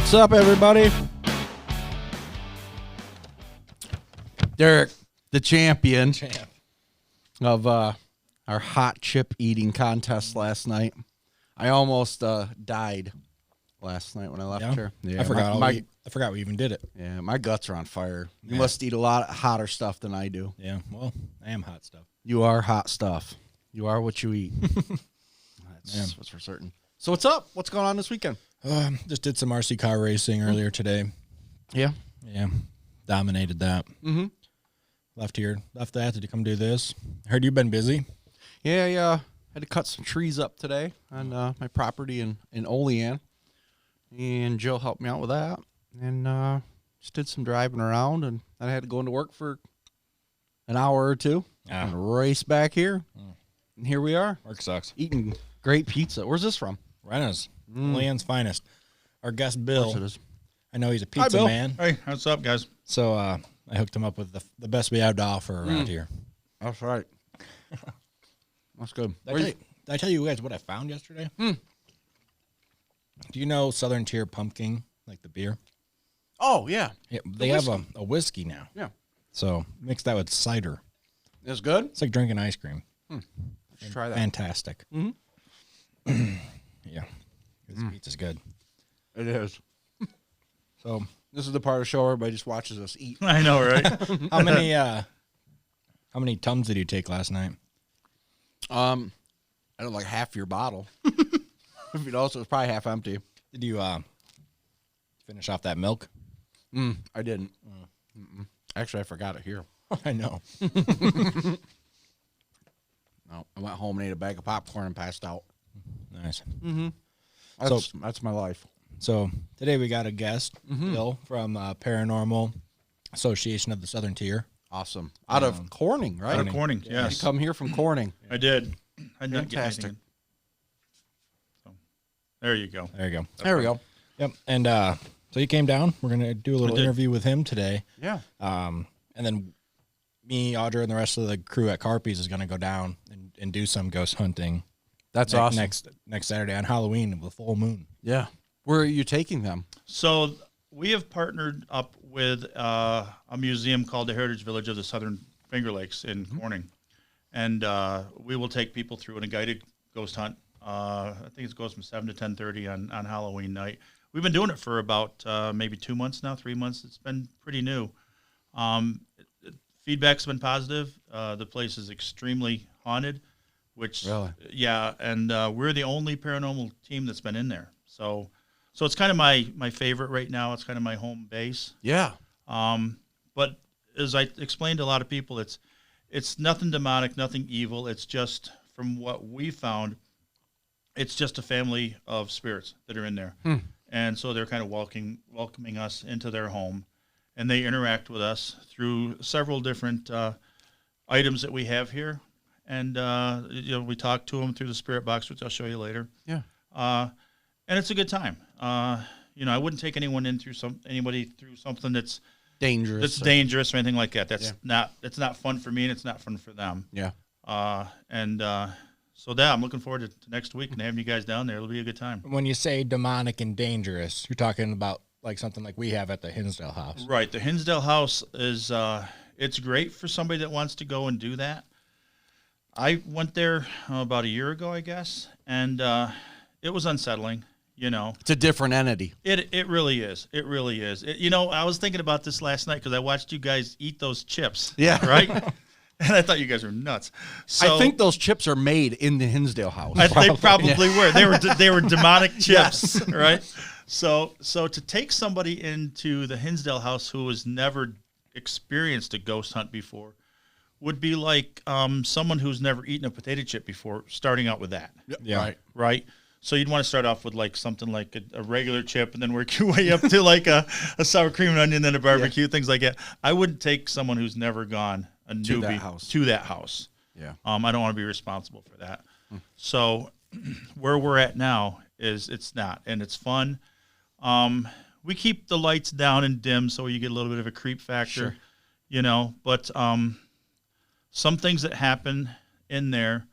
What's up, everybody? Derek, the champion of our hot chip eating contest last night. I almost died last night when I left here. Yeah, I forgot we even did it. Yeah, my guts are on fire. You must eat a lot hotter stuff than I do. Yeah, well, I am hot stuff. You are hot stuff. You are what you eat. That's what's for certain. So what's up? What's going on this weekend? Just did some RC car racing earlier today. Yeah. Yeah, dominated that. Mm-hmm. Left that to come do this. Heard you've been busy. Yeah. Had to cut some trees up today on my property in Olean. And Jill helped me out with that. And just did some driving around. And then I had to go into work for an hour or two. And race back here. And here we are. Work sucks. Eating great pizza. Where's this from? Rena's. Olean's finest. Our guest, Bill. It is. I know he's a pizza Bill. man. Hey, what's up, guys? So I hooked him up with the best we have to offer around here. That's right. That's good. Did I tell you guys what I found yesterday? Do you know Southern Tier Pumpkin, like the beer? Oh, yeah. Yeah, they have a whiskey now. Yeah. So mix that with cider. It's good? It's like drinking ice cream. Let's try that. Fantastic. Mm-hmm. Yeah. This pizza's good. It is. So This is the part of the show where everybody just watches us eat. I know, right? how many Tums did you take last night? I don't like half your bottle. If you know, so it's probably half empty. Did you finish off that milk? I didn't. Actually, I forgot it here. I know. No, I went home and ate a bag of popcorn and passed out. Nice. That's my life. So today we got a guest, Bill, from Paranormal Association of the Southern Tier. Awesome. Out of Corning, right? Out of Corning, yes. You come here from Corning. I did. I did not get Fantastic. anything. So, there you go. There you go. There we go. Yep. And so he came down. We're going to do a little interview with him today. Yeah. And then me, Audra, and the rest of the crew at Carpy's is going to go down and do some ghost hunting. That's awesome. Next Saturday on Halloween with full moon. Yeah. Where are you taking them? So we have partnered up with a museum called the Heritage Village of the Southern Finger Lakes in Corning. And we will take people through in a guided ghost hunt. I think it goes from 7 to 10:30 on Halloween night. We've been doing it for about maybe 2 months now, 3 months. It's been pretty new. Feedback's been positive. The place is extremely haunted, which, Really? yeah, and we're the only paranormal team that's been in there. So it's kind of my favorite right now. It's kind of my home base. Yeah. But as I explained to a lot of people, it's nothing demonic, nothing evil. It's just, from what we found, it's just a family of spirits that are in there. And so they're kind of welcoming us into their home. And they interact with us through several different items that we have here. And, we talk to them through the spirit box, which I'll show you later. Yeah. And it's a good time. I wouldn't take anybody through something that's Dangerous. dangerous or anything like that. That's not fun for me, and it's not fun for them. Yeah. So I'm looking forward to next week and having you guys down there. It'll be a good time. When you say demonic and dangerous, you're talking about like something like we have at the Hinsdale house. Right. The Hinsdale house is it's great for somebody that wants to go and do that. I went there about a year ago, I guess, and it was unsettling. It's a different entity. It really is. It really is. I was thinking about this last night because I watched you guys eat those chips. Yeah. Right? And I thought you guys were nuts. So I think those chips are made in the Hinsdale house. they probably were. They were demonic chips, right? So to take somebody into the Hinsdale house who has never experienced a ghost hunt before would be like someone who's never eaten a potato chip before starting out with that. Yeah. Right? So you'd want to start off with like something like a regular chip and then work your way up to like a sour cream and onion, then a barbecue, things like that. I wouldn't take someone who's never gone, a newbie, to that house. Yeah. I don't want to be responsible for that. So where we're at now is it's not, and it's fun. We keep the lights down and dim so you get a little bit of a creep factor, but some things that happen in there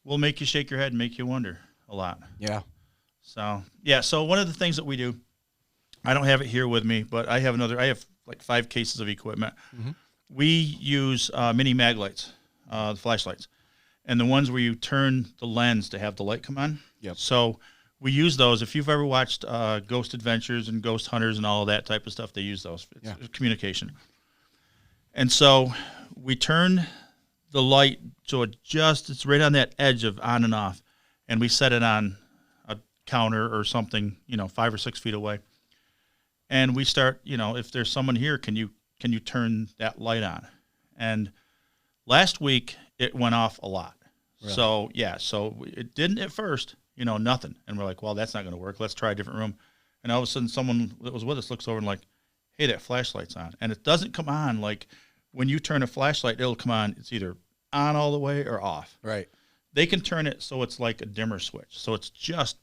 will make you shake your head and make you wonder a lot. Yeah. So one of the things that we do, I don't have it here with me, but I have like 5 cases of equipment. We use mini mag lights, the flashlights, and the ones where you turn the lens to have the light come on. Yep. So we use those. If you've ever watched Ghost Adventures and Ghost Hunters and all of that type of stuff, they use those. It's communication. And so we turn the light so it's right on that edge of on and off, and we set it on a counter or something, 5 or 6 feet away. And we start, if there's someone here, can you turn that light on? And last week it went off a lot. Really? So it didn't at first, nothing. And we're like, well, that's not going to work. Let's try a different room. And all of a sudden someone that was with us looks over and like, hey, that flashlight's on. And it doesn't come on like when you turn a flashlight, it'll come on. It's either on all the way or off. Right. They can turn it so it's like a dimmer switch. So it's just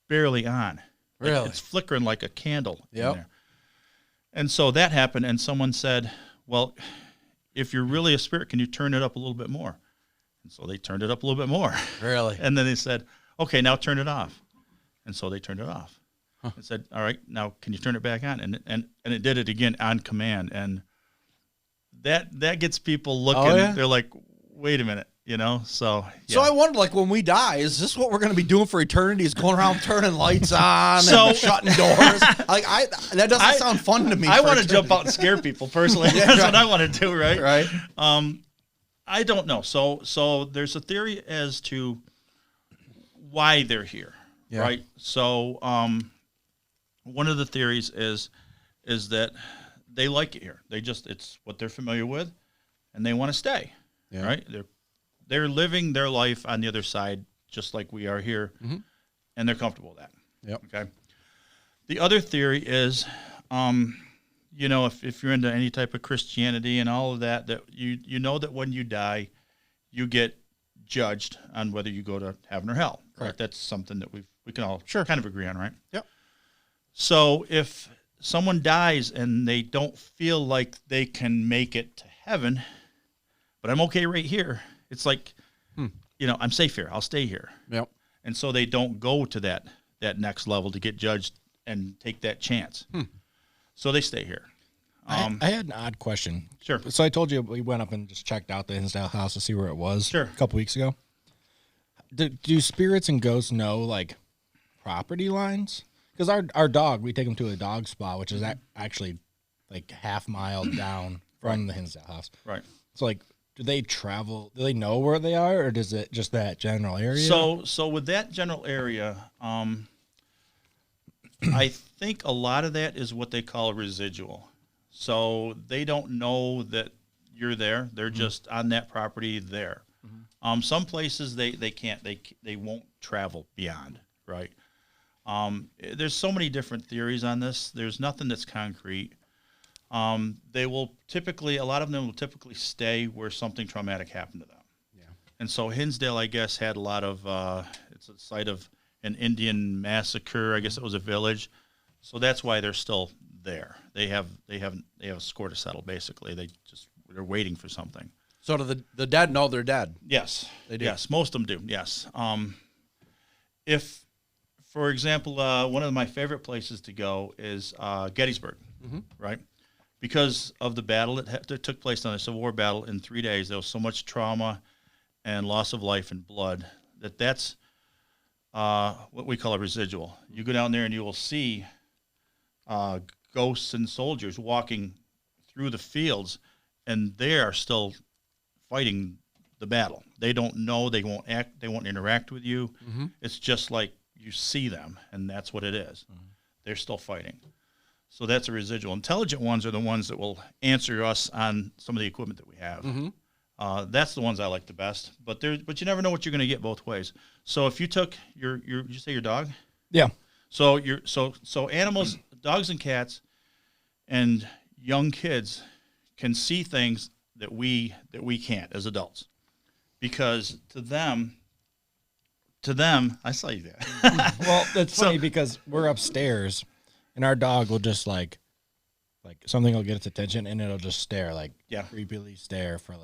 barely on. Really? Like it's flickering like a candle in Yep. there. And so that happened, and someone said, well, if you're really a spirit, can you turn it up a little bit more? And so they turned it up a little bit more. Really? And then they said, okay, now turn it off. And so they turned it off. Huh. And said, all right, now can you turn it back on? And it did it again on command. And that gets people looking. Oh, yeah? They're like, wait a minute, So, yeah. So I wonder, like, when we die, is this what we're going to be doing for eternity? Is going around turning lights on and shutting doors? Like, that doesn't sound fun to me. I want to jump out and scare people personally. That's what I want to do, right? Right. I don't know. So there's a theory as to why they're here, right? So one of the theories is that they like it here. It's what they're familiar with, and they want to stay. Yeah. Right? They're living their life on the other side, just like we are here, and they're comfortable with that. Yep. Okay. The other theory is, if you're into any type of Christianity and all of that, that you know that when you die, you get judged on whether you go to heaven or hell. Right? That's something that we can all kind of agree on, right? Yep. So if someone dies and they don't feel like they can make it to heaven, but I'm okay right here. It's like, I'm safe here. I'll stay here. Yep. And so they don't go to that next level to get judged and take that chance. So they stay here. I had an odd question. Sure. So I told you we went up and just checked out the Hinsdale house to see where it was a couple weeks ago. Do spirits and ghosts know, like, property lines? Because our dog, we take him to a dog spa, which is actually like half mile down from the Hinsdale house. Right. So, like, do they travel? Do they know where they are, or does it just that general area? So with that general area, I think a lot of that is what they call a residual. So they don't know that you're there. They're just on that property there. Some places they can't. They won't travel beyond. Right. There's so many different theories on this. There's nothing that's concrete. They will typically, a lot of them will typically stay where something traumatic happened to them. Yeah. And so Hinsdale, I guess, had a lot of, it's a site of an Indian massacre. I guess it was a village. So that's why they're still there. They have a score to settle, basically. They're waiting for something. So do the dead know they're dead? Yes. They do. Yes, most of them do, yes. If, for example, one of my favorite places to go is Gettysburg, right? Because of the battle that took place on the Civil War battle in 3 days, there was so much trauma and loss of life and blood that's what we call a residual. You go down there and you will see ghosts and soldiers walking through the fields, and they are still fighting the battle. They don't know, they won't interact with you. It's just like you see them, and that's what it is. They're still fighting. So that's a residual. Intelligent ones are the ones that will answer us on some of the equipment that we have. That's the ones I like the best. But you never know what you're going to get both ways. So if you took did you say your dog? Yeah. So so animals, dogs and cats, and young kids can see things that we can't as adults, because to them, I saw you there. Well, that's funny because we're upstairs. And our dog will just like something will get its attention, and it'll just stare, creepily stare for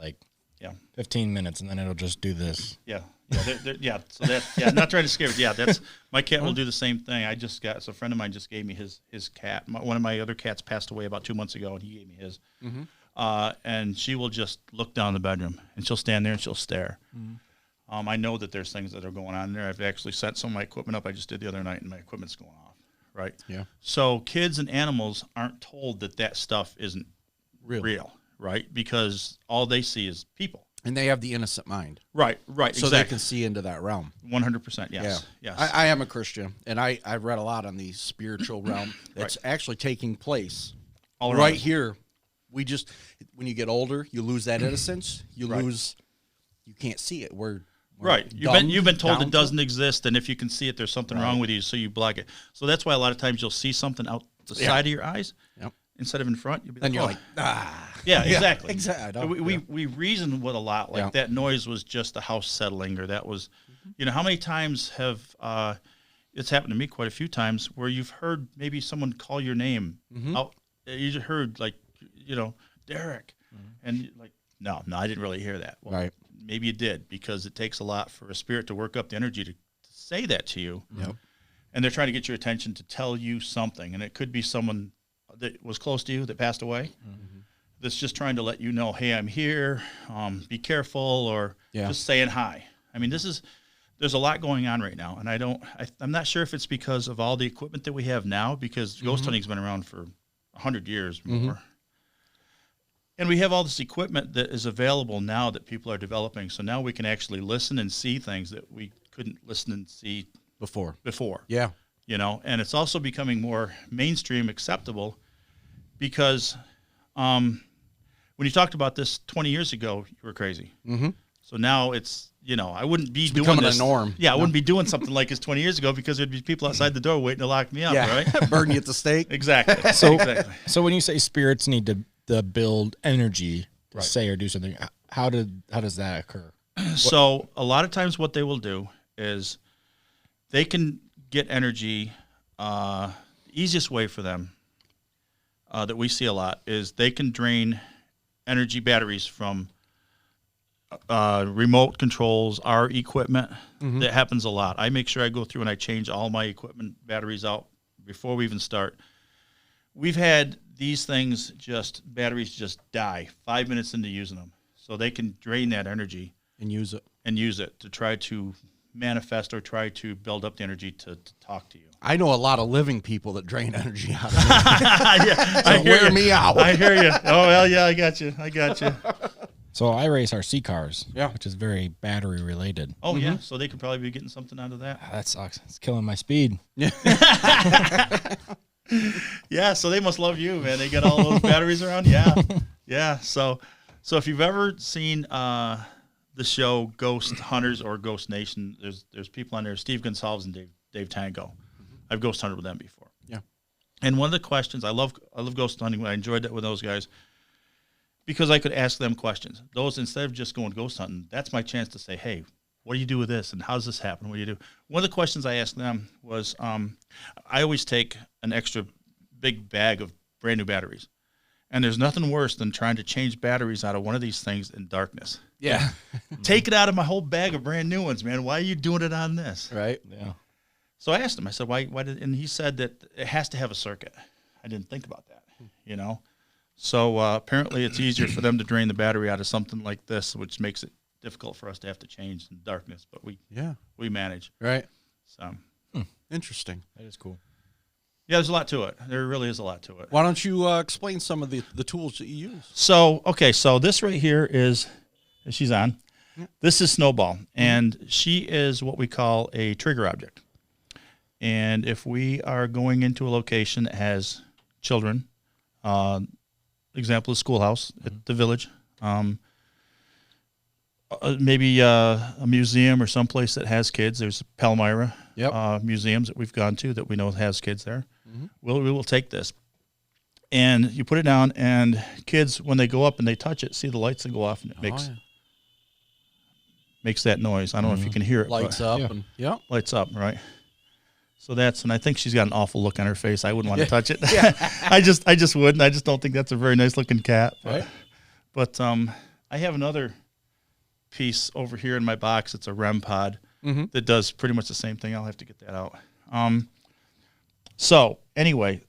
15 minutes, and then it'll just do this. Yeah. Yeah. So I'm not trying to scare you. Yeah, that's my cat will do the same thing. So a friend of mine just gave me his cat. One of my other cats passed away about 2 months ago, and he gave me his. Mm-hmm. And she will just look down the bedroom, and she'll stand there and she'll stare. Mm-hmm. I know that there's things that are going on there. I've actually set some of my equipment up. I just did the other night, and my equipment's going off. Right. Yeah. So kids and animals aren't told that stuff isn't real, right? Because all they see is people. And they have the innocent mind. Right, so exactly. they can see into that realm. 100%, yes. Yeah. I am a Christian, and I've read a lot on the spiritual realm that's actually taking place all right here. We just, when you get older, you lose that innocence. You can't see it. We're right. You've been told it doesn't exist, and if you can see it, there's something wrong with you, so you block it. So that's why a lot of times you'll see something out the side of your eyes. Yep. Instead of in front, you'll be like, you're like, ah. Yeah, exactly. Exactly. We reason with a lot. Like that noise was just the house settling, or that was, how many times have, it's happened to me quite a few times where you've heard maybe someone call your name out. You just heard like, Derreck. And you're like, no, I didn't really hear that. Well, maybe you did, because it takes a lot for a spirit to work up the energy to say that to you. Yep. And they're trying to get your attention to tell you something. And it could be someone that was close to you that passed away, that's just trying to let you know, hey, I'm here, be careful, or just saying hi. I mean, there's a lot going on right now, and I'm not sure if it's because of all the equipment that we have now, because ghost hunting's been around for 100 years more. And we have all this equipment that is available now that people are developing, so now we can actually listen and see things that we couldn't listen and see before. Yeah. And it's also becoming more mainstream acceptable, because when you talked about this 20 years ago, you were crazy. Mm-hmm. So now it's, I wouldn't be doing becoming this. A norm. Yeah, I wouldn't be doing something like this 20 years ago, because there'd be people outside the door waiting to lock me up, right? Burn you at the stake. Exactly. So when you say spirits need to build energy to say or do something, how does that occur? So a lot of times what they will do is they can get energy. The easiest way for them that we see a lot is they can drain energy batteries from remote controls, our equipment. That happens a lot. I make sure I go through and I change all my equipment batteries out before we even start. We've had these things batteries just die 5 minutes into using them. So they can drain that energy and use it to try to manifest or try to build up the energy to talk to you. I know a lot of living people that drain energy out of me. Wear me out. I hear you. Oh, well, yeah, I got you. So I race RC cars, which is very battery related. Oh, yeah. So they could probably be getting something out of that. That sucks. It's killing my speed. Yeah, so they must love you, man. They got all those batteries around. Yeah. Yeah. So if you've ever seen the show Ghost Hunters or Ghost Nation, there's people on there, Steve Gonsalves and Dave Tango. I've ghost hunted with them before. Yeah. And one of the questions, I love ghost hunting. I enjoyed it with those guys because I could ask them questions. Those, instead of just going ghost hunting, that's my chance to say, hey, what do you do with this? And how does this happen? What do you do? One of the questions I asked them was, I always take an extra big bag of brand new batteries. And there's nothing worse than trying to change batteries out of one of these things in darkness. Yeah. Take it out of my whole bag of brand new ones, man. Why are you doing it on this? Right. Yeah. So I asked him, I said, why did, and he said that it has to have a circuit. I didn't think about that, So apparently it's easier for them to drain the battery out of something like this, which makes it difficult for us to have to change in darkness, but we manage. Right. So interesting. That is cool. Yeah, there's a lot to it. There really is a lot to it. Why don't you explain some of the tools that you use? So this right here is, she's on. Yep. This is Snowball, and she is what we call a trigger object. And if we are going into a location that has children, example, a schoolhouse at the village, maybe a museum or someplace that has kids. There's Palmyra museums that we've gone to that we know has kids there. Mm-hmm. We will take this. And you put it down, and kids, when they go up and they touch it, see the lights that go off, and it makes that noise. I don't know if you can hear it. Lights up. Lights up, right? So and I think she's got an awful look on her face. I wouldn't want to touch it. I just wouldn't. I just don't think that's a very nice looking cat. But I have another piece over here in my box. It's a REM pod that does pretty much the same thing. I'll have to get that out. So anyway,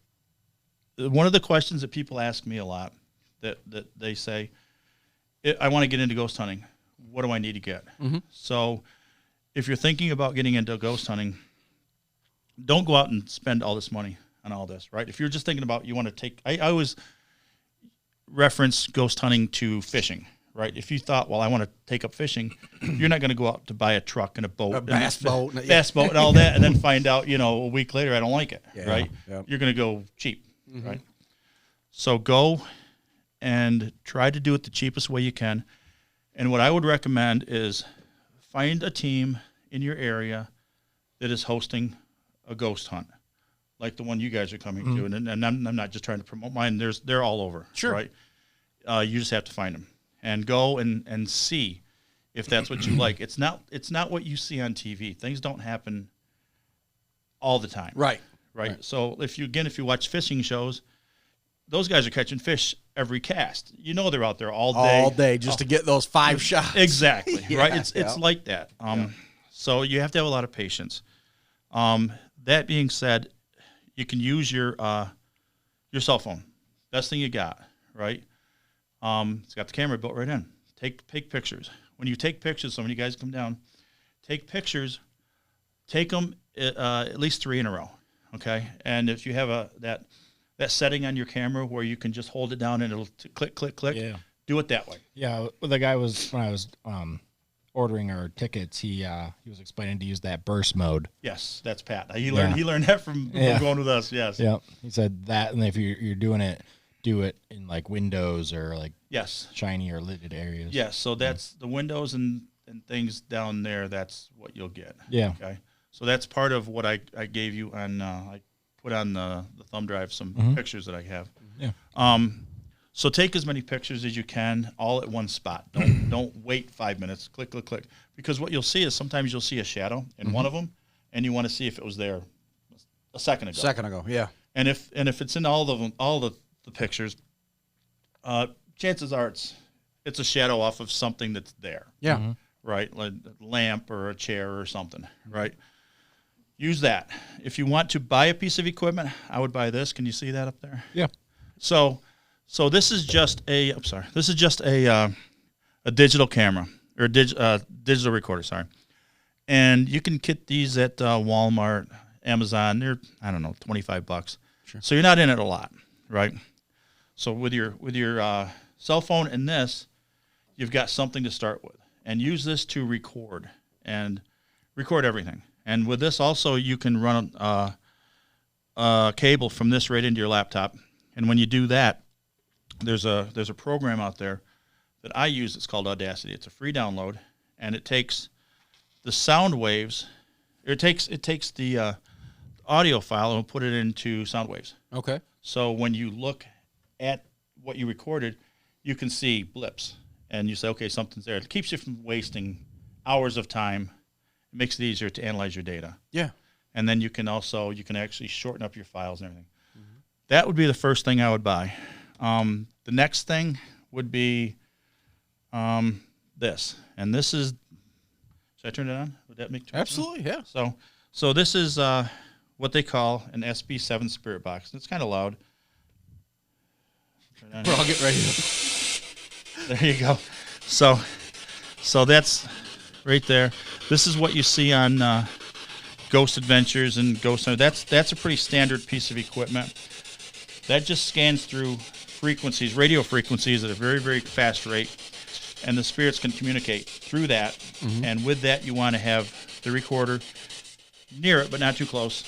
one of the questions that people ask me a lot that they say, I want to get into ghost hunting. What do I need to get? So if you're thinking about getting into ghost hunting, don't go out and spend all this money on all this, right? If you're just thinking about, you want to take, I always reference ghost hunting to fishing, right? If you thought, well, I want to take up fishing, you're not going to go out to buy a truck and a boat, a bass boat and all that, and then find out, a week later, I don't like it, right? Yeah. You're going to go cheap, right? So go and try to do it the cheapest way you can. And what I would recommend is find a team in your area that is hosting a ghost hunt, like the one you guys are coming to. And I'm not just trying to promote mine. They're all over, right? You just have to find them and go and see if that's what you like. It's not what you see on TV. Things don't happen all the time. Right. So if you watch fishing shows, those guys are catching fish every cast. They're out there all day just to get those 5 shots. Exactly. Right. It's like that. So you have to have a lot of patience. That being said, you can use your cell phone. Best thing you got, right? It's got the camera built right in. Take pictures. When you take pictures, so when you guys come down, take pictures. Take them at least 3 in a row, okay? And if you have that setting on your camera where you can just hold it down and it'll click, click, click, do it that way. Yeah, the guy was, when I was ordering our tickets, he was explaining to use that burst mode. Yes, that's Pat. He learned that from going with us. Yes. Yeah. He said that, and if you're doing it, do it in like windows or like shiny or lidded areas. Yes. So that's the windows and things down there. That's what you'll get. Yeah. Okay. So that's part of what I gave you on. I put on the thumb drive some pictures that I have. Yeah. So take as many pictures as you can, all at one spot. Don't wait 5 minutes. Click, click, click. Because what you'll see is sometimes you'll see a shadow in one of them, and you want to see if it was there a second ago. Yeah. And if it's in all the pictures, chances are it's a shadow off of something that's there. Yeah. Right, like a lamp or a chair or something. Right. Use that. If you want to buy a piece of equipment, I would buy this. Can you see that up there? Yeah. So this is just a digital camera or a digital recorder. Sorry, and you can get these at Walmart, Amazon. They're $25. Sure. So you're not in it a lot, right? So with your cell phone and this, you've got something to start with, and use this to record everything. And with this also, you can run a cable from this right into your laptop. And when you do that, there's a program out there that I use. It's called Audacity. It's a free download, and it takes the sound waves. It takes the audio file and put it into sound waves. Okay. So when you look at what you recorded, you can see blips, and you say, okay, something's there. It keeps you from wasting hours of time. It makes it easier to analyze your data. Yeah. And then you can actually shorten up your files and everything. Mm-hmm. That would be the first thing I would buy. The next thing would be this. And this is, should I turn it on? Would that make sense? Absolutely, yeah. So this is what they call an SB7 spirit box. It's kind of loud. Well, I'll get ready. There you go. So that's right there. This is what you see on Ghost Adventures and Ghost Hunter. That's a pretty standard piece of equipment. That just scans through frequencies, radio frequencies at a very, very fast rate, and the spirits can communicate through that. Mm-hmm. And with that, you want to have the recorder near it, but not too close.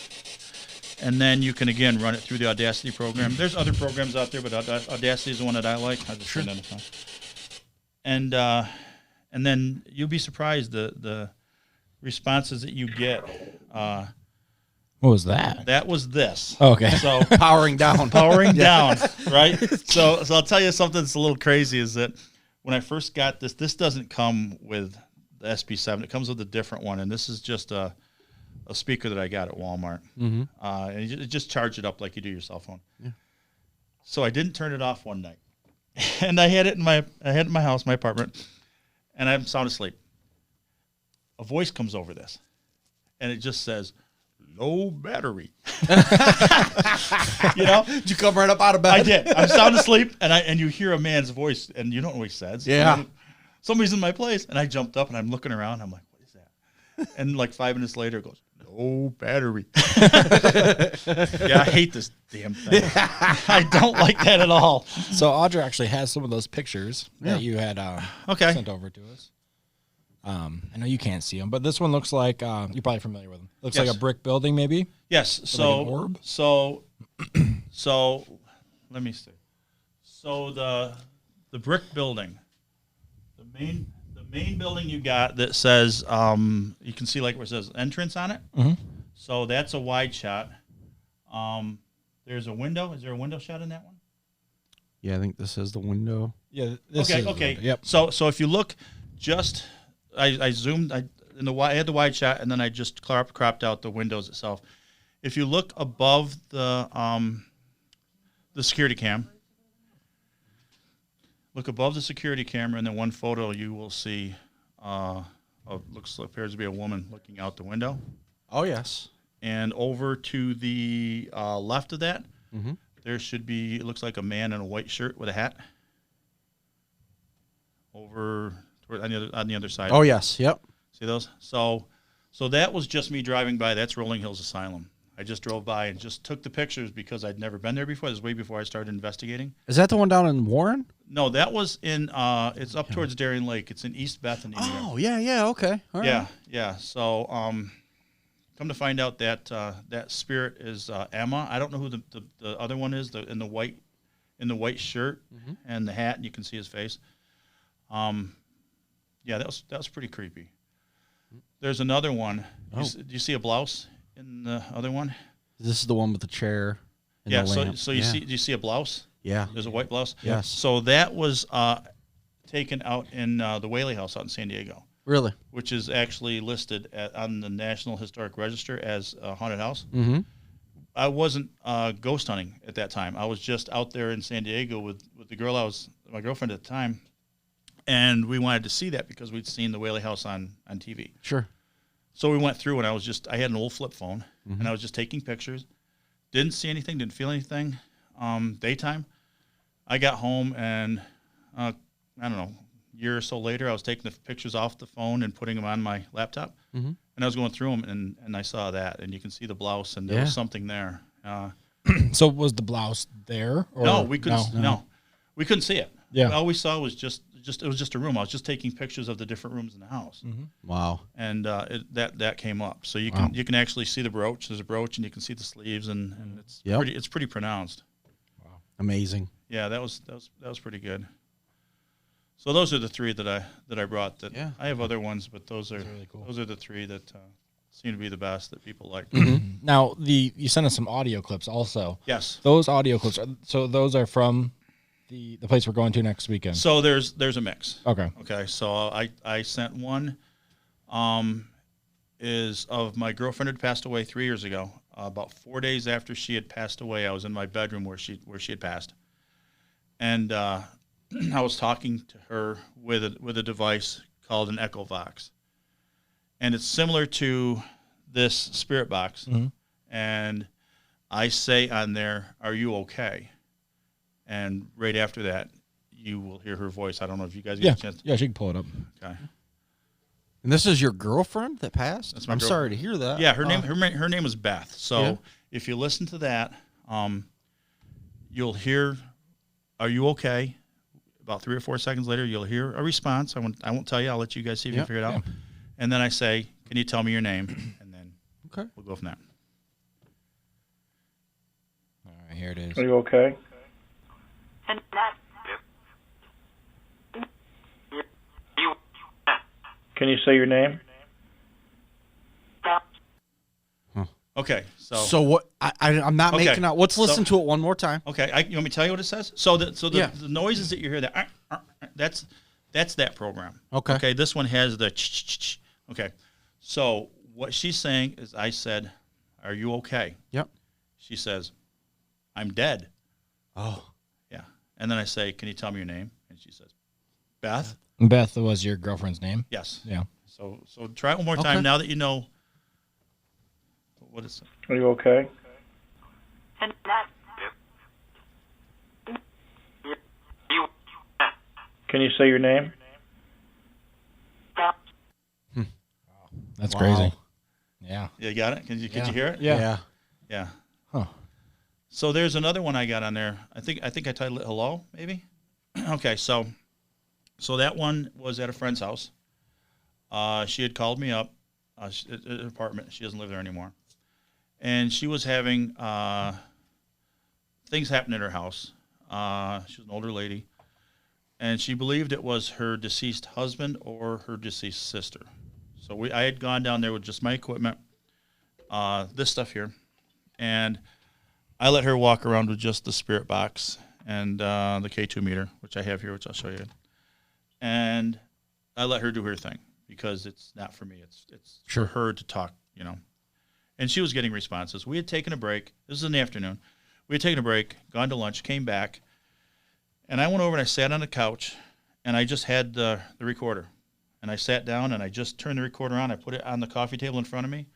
And then you can, again, run it through the Audacity program. There's other programs out there, but Audacity is the one that I like. I just turn that on. And then you'll be surprised the responses that you get. What was that? That was this. Oh, okay. So powering down, right? So I'll tell you something that's a little crazy is that when I first got this doesn't come with the SB7. It comes with a different one, and this is just a speaker that I got at Walmart. Mm-hmm. And you just charge it up like you do your cell phone. Yeah. So I didn't turn it off one night, and I had it in my house, my apartment. and I'm sound asleep. A voice comes over this, and it just says, "Low battery." You know? Did you come right up out of bed? I did. I'm sound asleep, and you hear a man's voice, and you don't know what he says. Yeah. Somebody's in my place, and I jumped up, and I'm looking around. I'm like, "What is that?" And like 5 minutes later, it goes, "No battery." Yeah, I hate this damn thing. I don't like that at all. So Audra actually has some of those pictures that you had sent over to us. I know you can't see them, but this one looks like you're probably familiar with them. Looks like a brick building, maybe. Yes. So, like an orb? so let me see. So the brick building, the main building you got that says you can see like where it says entrance on it. Mm-hmm. So that's a wide shot. There's a window. Is there a window shot in that one? Yeah, I think this is the window. Yeah. Okay. Yep. So if you look, just I zoomed. I had the wide shot, and then I just cropped out the windows itself. If you look above the security cam, look above the security camera, and then one photo you will see. Appears to be a woman looking out the window. Oh, yes. And over to the left of that, Mm-hmm. there should be. It looks like a man in a white shirt with a hat. Over on the other side. Oh, yes. Yep. See those? So that was just me driving by. That's Rolling Hills Asylum. I just drove by and just took the pictures because I'd never been there before. This was way before I started investigating. Is that the one down in Warren? No, that was in. It's up towards Darien Lake. It's in East Bethany. Oh, yeah. Okay. All right. Yeah. So, come to find out that that spirit is Emma. I don't know who the other one is. In the white shirt and the hat, and you can see his face. Yeah, that was pretty creepy. There's another one. Oh. Do you see a blouse in the other one? This is the one with the chair. And Yeah. the lamp. So you see? Do you see a blouse? Yeah. There's a white blouse. Yes. So that was taken out in the Whaley House out in San Diego, Really? which is actually listed on the National Historic Register as a haunted house. Mm-hmm. I wasn't ghost hunting at that time. I was just out there in San Diego with the girl my girlfriend at the time. And we wanted to see that because we'd seen the Whaley House on TV. Sure. So we went through, and I had an old flip phone, and I was just taking pictures. Didn't see anything, didn't feel anything. Daytime, I got home, and I don't know, a year or so later, I was taking the pictures off the phone and putting them on my laptop. Mm-hmm. And I was going through them, and I saw that, and you can see the blouse, and there was something there. So was the blouse there? Or No, we couldn't. No, we couldn't see it. Yeah. All we saw was just it was just a room. I was just taking pictures of the different rooms in the house. Mm-hmm. Wow. And that came up. So you can actually see the brooch. There's a brooch, and you can see the sleeves, and it's pretty pronounced. Wow. Amazing. Yeah, that was pretty good. So those are the three that I brought. I have other ones, but those are really cool. Those are the three that seem to be the best that people like. Mm-hmm. Now you sent us some audio clips also. Yes. Those audio clips. Those are from the place we're going to next weekend. So there's a mix. Okay. Okay. So I sent one. Is of my girlfriend who had passed away 3 years ago. About 4 days after she had passed away, I was in my bedroom where she had passed, and I was talking to her with a device called an Echo Vox, and it's similar to this spirit box. Mm-hmm. And I say on there, "Are you okay?" And right after that, you will hear her voice. I don't know if you guys get a chance. Yeah, she can pull it up. Okay. And this is your girlfriend that passed? That's my I'm girlfriend. sorry to hear that. Yeah, her name was Beth. So if you listen to that, you'll hear, "Are you okay?" About 3 or 4 seconds later, you'll hear a response. I won't tell you. I'll let you guys see if you figure it out. Yeah. And then I say, "Can you tell me your name?" And then we'll go from there. All right, here it is. Are you okay? Can you say your name? Okay. So what? I'm not making out. Let's listen to it one more time. Okay. You want me to tell you what it says? So the noises that you hear, that's that program. Okay. Okay. This one has the ch-ch-ch. Okay. So what she's saying is, I said, "Are you okay?" Yep. She says, "I'm dead." Oh. Yeah. And then I say, "Can you tell me your name?" And she says, "Beth." Beth was your girlfriend's name? Yes. Yeah. So try it one more time now that you know what is it. Are you okay? Can you say your name? That's Wow. crazy. Yeah. You got it? Could you hear it? Yeah. Yeah. Huh. So there's another one I got on there. I think I titled it "Hello," maybe. Okay, so that one was at a friend's house. She had called me up, at an apartment. She doesn't live there anymore, and she was having things happen in her house. She was an older lady, and she believed it was her deceased husband or her deceased sister. So I had gone down there with just my equipment, this stuff here, and I let her walk around with just the spirit box and the K2 meter, which I have here, which I'll show you. And I let her do her thing because it's not for me. It's for her to talk, And she was getting responses. We had taken a break. This is in the afternoon. We had taken a break, gone to lunch, came back, and I went over and I sat on the couch, and I just had the recorder. And I sat down, and I just turned the recorder on. I put it on the coffee table in front of me,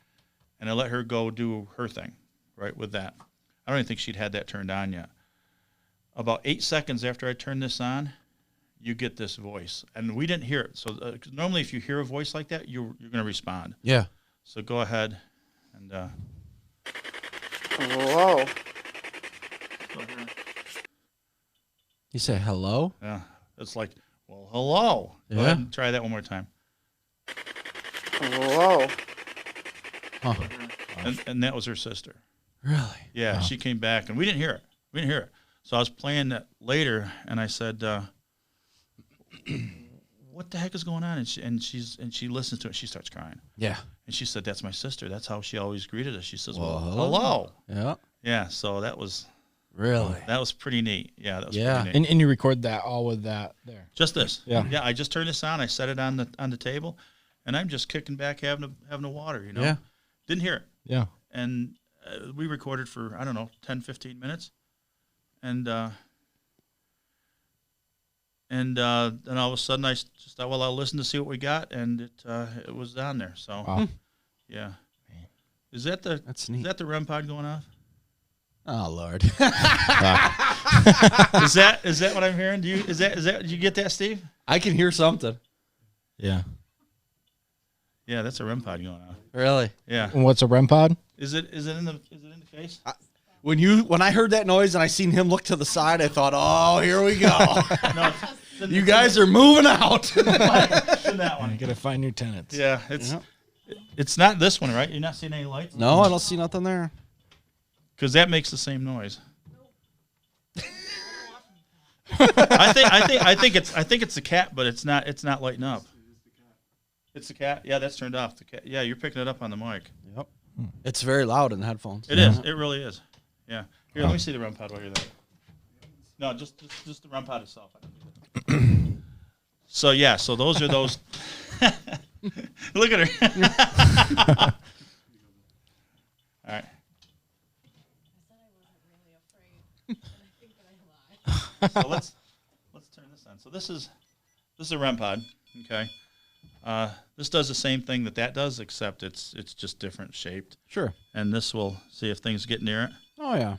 and I let her go do her thing, right, with that. I don't even think she'd had that turned on yet. About 8 seconds after I turned this on, you get this voice. And we didn't hear it. So 'cause normally if you hear a voice like that, you're going to respond. Yeah. So go ahead and... Whoa. You say hello? Yeah. It's like, well, hello. Go ahead and try that one more time. Whoa. Huh. And that was her sister. Really? Yeah, she came back, and we didn't hear it. So I was playing that later, and I said, "What the heck is going on?" And she listens to it. She starts crying. Yeah. And she said, "That's my sister. That's how she always greeted us." She says, Well, "Well, hello." hello." Yeah. Yeah. So that was Really? pretty neat. Yeah, that was Yeah. pretty neat. And you record that all with that there. Just this. Yeah. Yeah. I just turned this on. I set it on the table, and I'm just kicking back, having a water. Yeah. Didn't hear it. Yeah. And we recorded for, I don't know, 10, 15 minutes. And then all of a sudden I just thought, well, I'll listen to see what we got, and it was down there. So, Wow. yeah. Is that the That's neat. Is that the REM pod going off? Oh Lord. Is that what I'm hearing? Did you get that, Steve? I can hear something. Yeah. Yeah, that's a REM pod going off. Really? Yeah. And what's a REM pod? Is it in the case? When I heard that noise and I seen him look to the side, I thought, oh, here we go. No, it's You guys are moving out. in that one. You gotta find new tenants. Yeah, it's not this one, right? You're not seeing any lights? No, I don't see nothing there. Because that makes the same noise. I think it's the cat, but it's not lighting up. It's the cat. Yeah, that's turned off. The cat. Yeah, you're picking it up on the mic. Yep. It's very loud in the headphones. It is. It really is. Yeah. Here, let me see the REM pod while you're there. No, just the REM pod itself. So yeah, so those are those. Look at her. All right. So let's turn this on. So this is a REM pod. Okay. This does the same thing that does, except it's just different shaped. Sure. And this will see if things get near it. Oh yeah.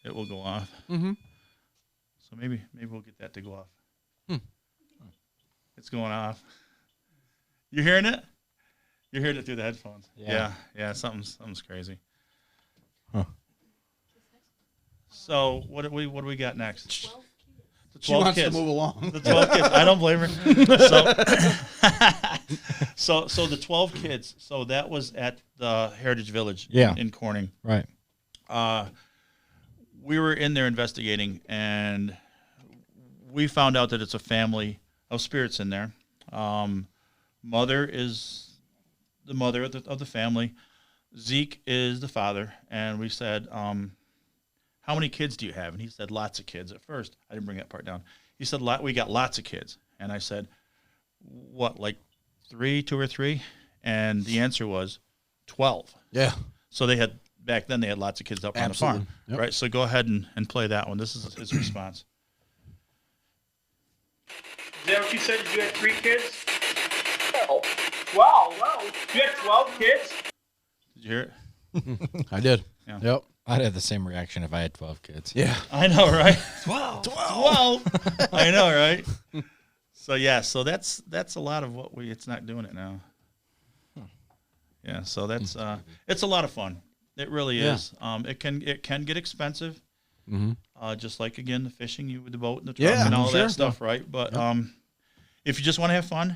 It will go off. Mm-hmm. So maybe we'll get that to go off. It's going off. You hearing it? You're hearing it through the headphones. Yeah. Something's crazy. Huh. So what do we got next? The 12 She wants kids. to move along. The 12 kids. I don't blame her. So the 12 kids. So that was at the Heritage Village in Corning. Right. We were in there investigating, and we found out that it's a family of spirits in there. Mother is the mother of the family. Zeke is the father. And we said, how many kids do you have? And he said, lots of kids. At first, I didn't bring that part down. He said, we got lots of kids. And I said, what, like 2 or 3? And the answer was 12. Yeah. So back then they had lots of kids up on the farm. Yep. Right? So go ahead and play that one. This is his response. that what you said? You had 3 kids? 12. Wow. You had 12 kids? Did you hear it? I did. Yeah. Yep. I'd have the same reaction if I had 12 kids. Yeah. I know, right? 12. I know, right? So that's a lot of what it's not doing it now. Yeah, so that's it's a lot of fun. It really is. It can get expensive. Just like again the fishing, with the boat and the truck and all that stuff, right? But if you just want to have fun,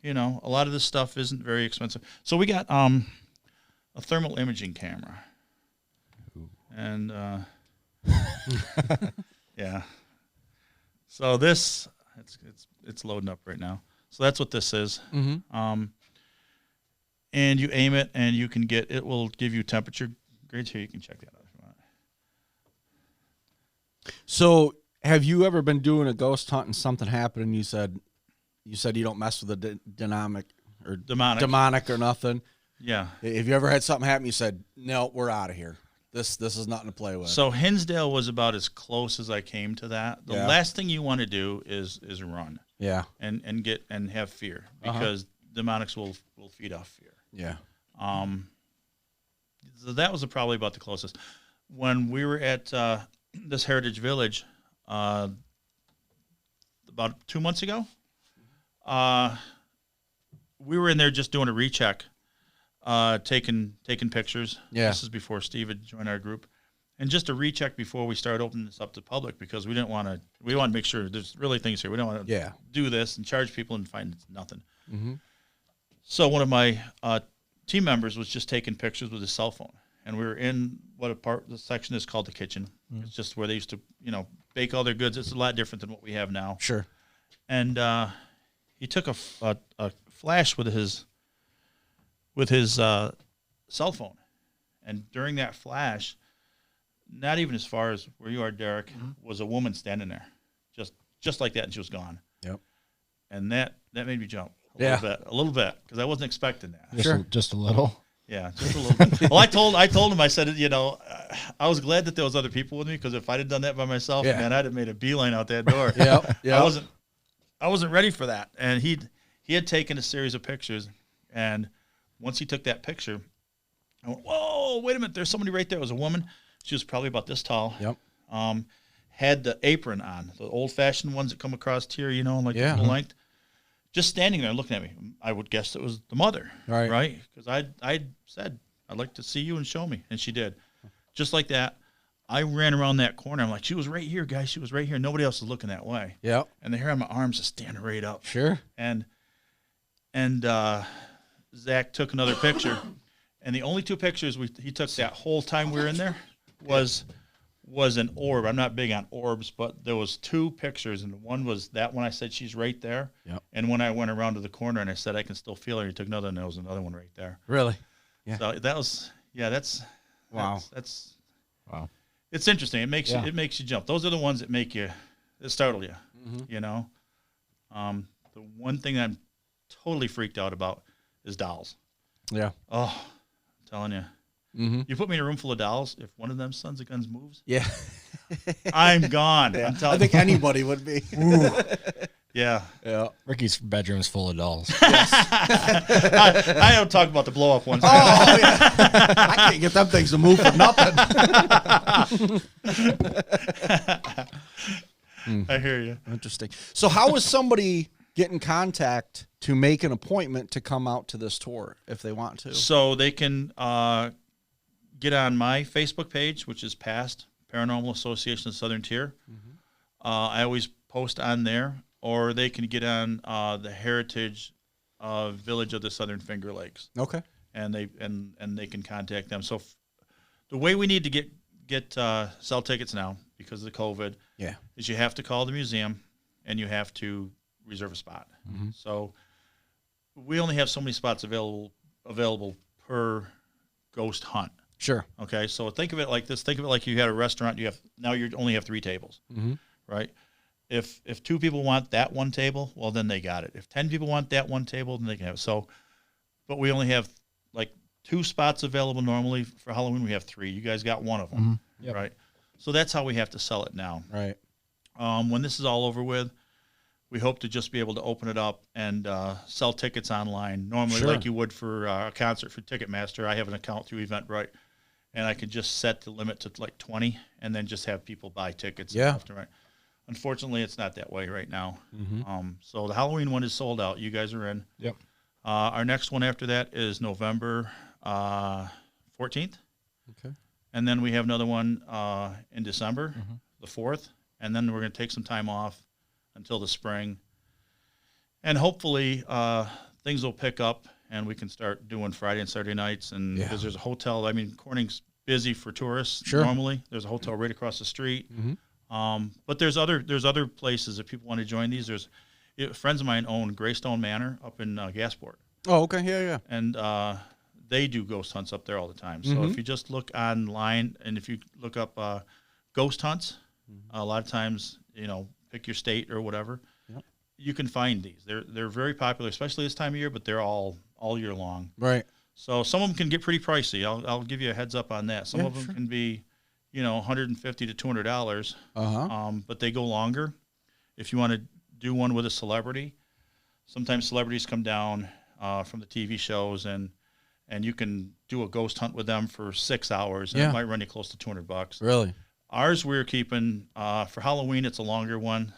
a lot of this stuff isn't very expensive. So we got a thermal imaging camera. And yeah, so this it's loading up right now. So that's what this is. And you aim it, and you can it will give you temperature grades. Here, you can check that out if you want. So, have you ever been doing a ghost hunt and something happened, and you said you don't mess with the demonic or nothing? Yeah. Have you ever had something happen? You said, no, we're out of here. This is nothing to play with. So Hinsdale was about as close as I came to that. The last thing you want to do is run. Yeah. And have fear, because demonics will feed off fear. Yeah. So that was probably about the closest. When we were at this Heritage Village about 2 months ago, we were in there just doing a recheck. Taking pictures. Yeah. This is before Steve had joined our group, and just a recheck before we started opening this up to public, because we want to make sure there's really things here. We don't want to do this and charge people and find nothing. So one of my team members was just taking pictures with his cell phone, and we were in the section is called the kitchen. It's just where they used to bake all their goods. It's a lot different than what we have now. Sure. And he took a flash with his cell phone, and during that flash, not even as far as where you are, Derek, was a woman standing there, just like that, and she was gone. Yep. And that made me jump a little bit, because I wasn't expecting that. Just a little. Yeah, just a little bit. Well, I told him, I said, I was glad that there was other people with me, because if I'd have done that by myself, man, I'd have made a beeline out that door. I wasn't ready for that, and he had taken a series of pictures, and once he took that picture, I went, whoa, wait a minute, there's somebody right there. It was a woman. She was probably about this tall. Yep. Had the apron on, the old-fashioned ones that come across here, like the length. Just standing there looking at me. I would guess it was the mother, right? Because I said, I'd like to see you and show me, and she did. Just like that, I ran around that corner. I'm like, she was right here, guys. She was right here. Nobody else was looking that way. Yep. And the hair on my arms is standing right up. Sure. And Zach took another picture, and the only 2 pictures he took that whole time we were in there was an orb. I'm not big on orbs, but there was 2 pictures, and one was that one I said she's right there. Yep. And when I went around to the corner and I said I can still feel her, he took another, and there was another one right there. Really? Yeah. So that was that's wow. That's wow. It's interesting. It makes you jump. Those are the ones that startle you. The one thing I'm totally freaked out about is dolls. Yeah. Oh, I'm telling you. You put me in a room full of dolls, if one of them sons of guns moves, I'm gone. Yeah. I think anybody would be. Yeah. Ricky's bedroom is full of dolls. I don't talk about the blow up ones. I can't get them things to move for nothing. I hear you. Interesting. So how was somebody get in contact to make an appointment to come out to this tour if they want to? So they can get on my Facebook page, which is PAST-Paranormal Association of Southern Tier. I always post on there, or they can get on the Heritage Village of the Southern Finger Lakes. Okay. And they can contact them. So the way we need to get sell tickets now, because of the COVID, is you have to call the museum and you have to reserve a spot. So we only have so many spots available per ghost hunt. Sure. Okay, so think of it like this. Think of it like you had a restaurant. You only have 3 tables, right? If 2 people want that one table, well, then they got it. If 10 people want that one table, then they can have it. So, but we only have like 2 spots available normally for Halloween. We have 3. You guys got one of them, right? So that's how we have to sell it now. Right. When this is all over with, we hope to just be able to open it up and sell tickets online, normally like you would for a concert for Ticketmaster. I have an account through Eventbrite, and I could just set the limit to like 20 and then just have people buy tickets left and right. Unfortunately, it's not that way right now. So the Halloween one is sold out. You guys are in. Yep. Our next one after that is November 14th. Okay. And then we have another one in December, the 4th. And then we're going to take some time off until the spring. And hopefully things will pick up and we can start doing Friday and Saturday nights. And because there's a hotel, I mean, Corning's busy for tourists normally. There's a hotel right across the street. But there's other places if people want to join these. There's friends of mine own Greystone Manor up in Gasport. Oh, okay. Yeah. And they do ghost hunts up there all the time. So if you just look online and if you look up ghost hunts, a lot of times, pick your state or whatever, you can find these. They're very popular, especially this time of year, but they're all year long. Right. So some of them can get pretty pricey. I'll give you a heads up on that. Some of them can be, $150 to $200. But they go longer. If you want to do one with a celebrity, sometimes celebrities come down from the TV shows and you can do a ghost hunt with them for 6 hours, and it might run you close to $200. Really? Ours we're keeping for Halloween. It's a longer one,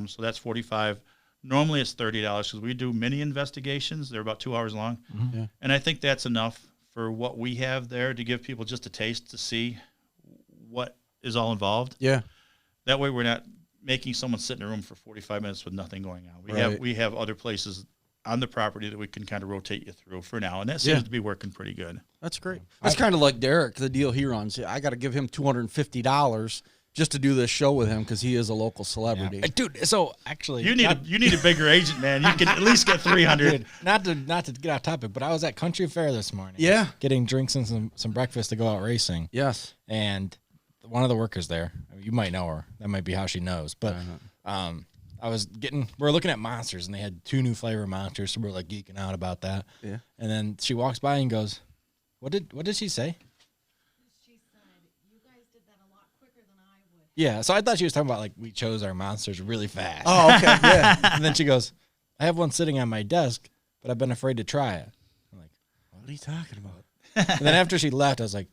so that's $45. Normally it's $30 because we do mini investigations. They're about 2 hours long, and I think that's enough for what we have there to give people just a taste to see what is all involved. Yeah. That way we're not making someone sit in a room for 45 minutes with nothing going on. We have other places on the property that we can kind of rotate you through for now, and that seems to be working pretty good. That's great. That's kind of like Derreck, the deal he runs. I got to give him $250 just to do this show with him because he is a local celebrity. Dude, so actually, you need a bigger agent, man. You can at least get $300. Dude, not to get off topic, but I was at Country Fair this morning. Yeah, getting drinks and some breakfast to go out racing. Yes, and one of the workers there, you might know her. That might be how she knows, but we're looking at monsters, and they had 2 new flavor monsters, so we're like geeking out about that. Yeah. And then she walks by and goes, What did she say? She said, "You guys did that a lot quicker than I would." Yeah, so I thought she was talking about like we chose our monsters really fast. Oh, okay, yeah. And then she goes, "I have one sitting on my desk, but I've been afraid to try it." I'm like, What are you talking about? and then after she left, I was like,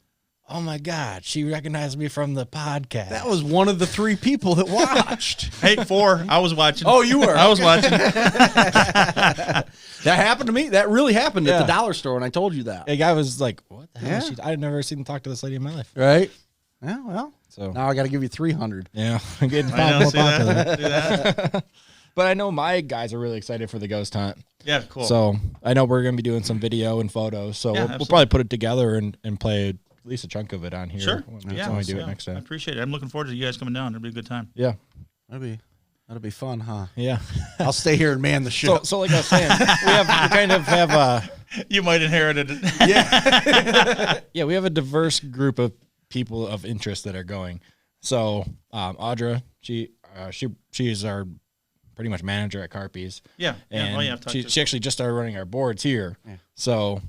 oh my God, she recognized me from the podcast. That was one of the 3 people that watched. Hey, 4. I was watching. Oh, you were? I was watching. That happened to me. That really happened at the dollar store, and I told you that. The guy was like, what the hell Yeah. is she? I'd never seen him talk to this lady in my life. Right? Yeah, well, So now I got to give you $300. yeah, I'm getting I know, more see popular. that? See that? But I know my guys are really excited for the ghost hunt. Yeah, cool. So I know we're going to be doing some video and photos. So we'll absolutely. probably put it together and play at least a chunk of it on here. Sure. When we do it next I time. appreciate it. I'm looking forward to you guys coming down. It'll be a good time. Yeah. That'll be fun, huh? Yeah. I'll stay here and man the show. So like I was saying, we kind of have You might inherit it. we have a diverse group of people of interest that are going. So Audra, she's our pretty much manager at Carpies. Yeah. And I've talked to she actually just started running our boards here. Yeah. So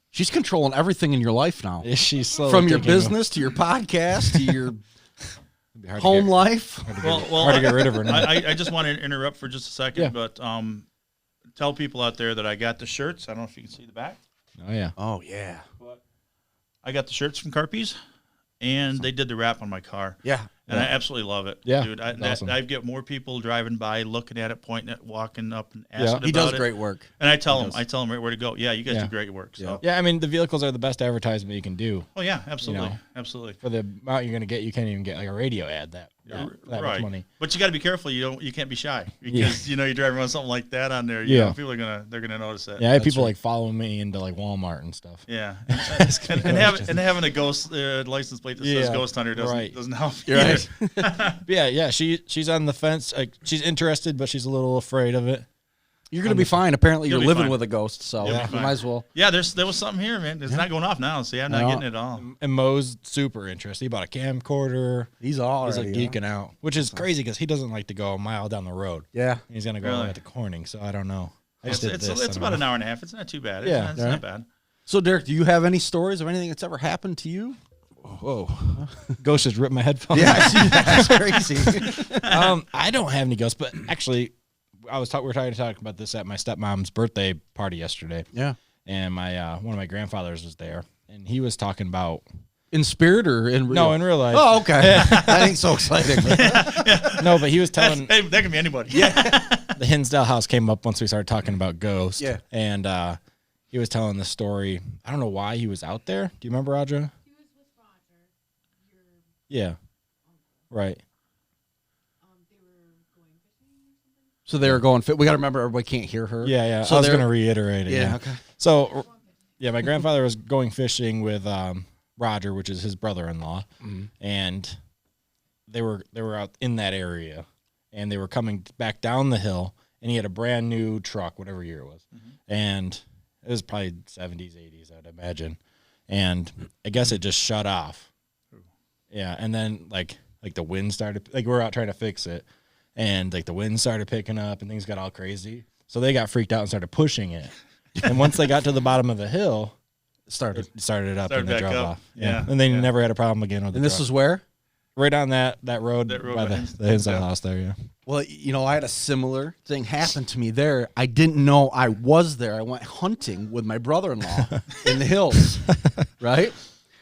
she's controlling everything in your life now. she's slowly From your taking business to your podcast to your hard home to get, life. hard to get rid of her now. I just want to interrupt for just a second, Yeah. but tell people out there that I got the shirts. I don't know if you can see the back. Oh yeah. Oh, yeah. But I got the shirts from Carpies, and they did the wrap on my car. Yeah. And I absolutely love it. Yeah, Dude, awesome. I get more people driving by, looking at it, pointing it, walking up and asking about it. He does great work. And I tell them right where to go. Yeah, you guys do great work. So. Yeah, I mean the vehicles are the best advertisement you can do. Oh yeah, absolutely, You know. absolutely. For the amount you're gonna get, you can't even get like a radio ad that much Right. money. But you got to be careful. You can't be shy because you drive around something like that on there. People are they're gonna notice that. Yeah, I have people like following me into like Walmart and stuff. Yeah, and having a ghost license plate that says Ghost Hunter doesn't help. Right. Yeah. She's on the fence. Like she's interested, but she's a little afraid of it. You're going to be fine. Apparently, you're You'll be living fine. with a ghost, so you fine. might as well. Yeah, there was something here, man. It's not going off now. See, I'm not getting it all. And Mo's super interested. He bought a camcorder. He's all He's like already, geeking out, which is crazy because he doesn't like to go a mile down the road. Yeah. He's gonna go Really? at the Corning. So I don't know. It's about an hour and a half. It's not too bad. Yeah, It's not bad. So, Derreck, do you have any stories of anything that's ever happened to you? Whoa, Ghost just ripped my headphones. Yeah, I see that. That's crazy. I don't have any ghosts, but actually, we were talking about this at my stepmom's birthday party yesterday. Yeah. And my one of my grandfathers was there, and he was talking about in spirit or in real? No, in real life. Oh, okay. That ain't so exciting. No, but he was telling hey, that can be anybody. Yeah. The Hinsdale house came up once we started talking about ghosts. Yeah. And he was telling the story. I don't know why he was out there. Do you remember, Audra? He was with Roger. Yeah. Right. They were going fishing or something. So they were going fit. We got to remember everybody can't hear her. Yeah, yeah. So I was going to reiterate it. Yeah, okay. So, yeah, my grandfather was going fishing with Roger, which is his brother-in-law, and they were out in that area, and they were coming back down the hill, and he had a brand new truck, whatever year it was, and it was probably 70s, 80s, I'd imagine, and I guess it just shut off. Yeah, and then like the wind started, like we were out trying to fix it, and like the wind started picking up, and things got all crazy, so they got freaked out and started pushing it, and once they got to the bottom of the hill. Started it up and they drove off. Yeah. And they never had a problem again with the And this truck. is where? Right on that road by the Hinsdale house there, yeah. Well, you know, I had a similar thing happen to me there. I didn't know I was there. I went hunting with my brother-in-law in the hills, right?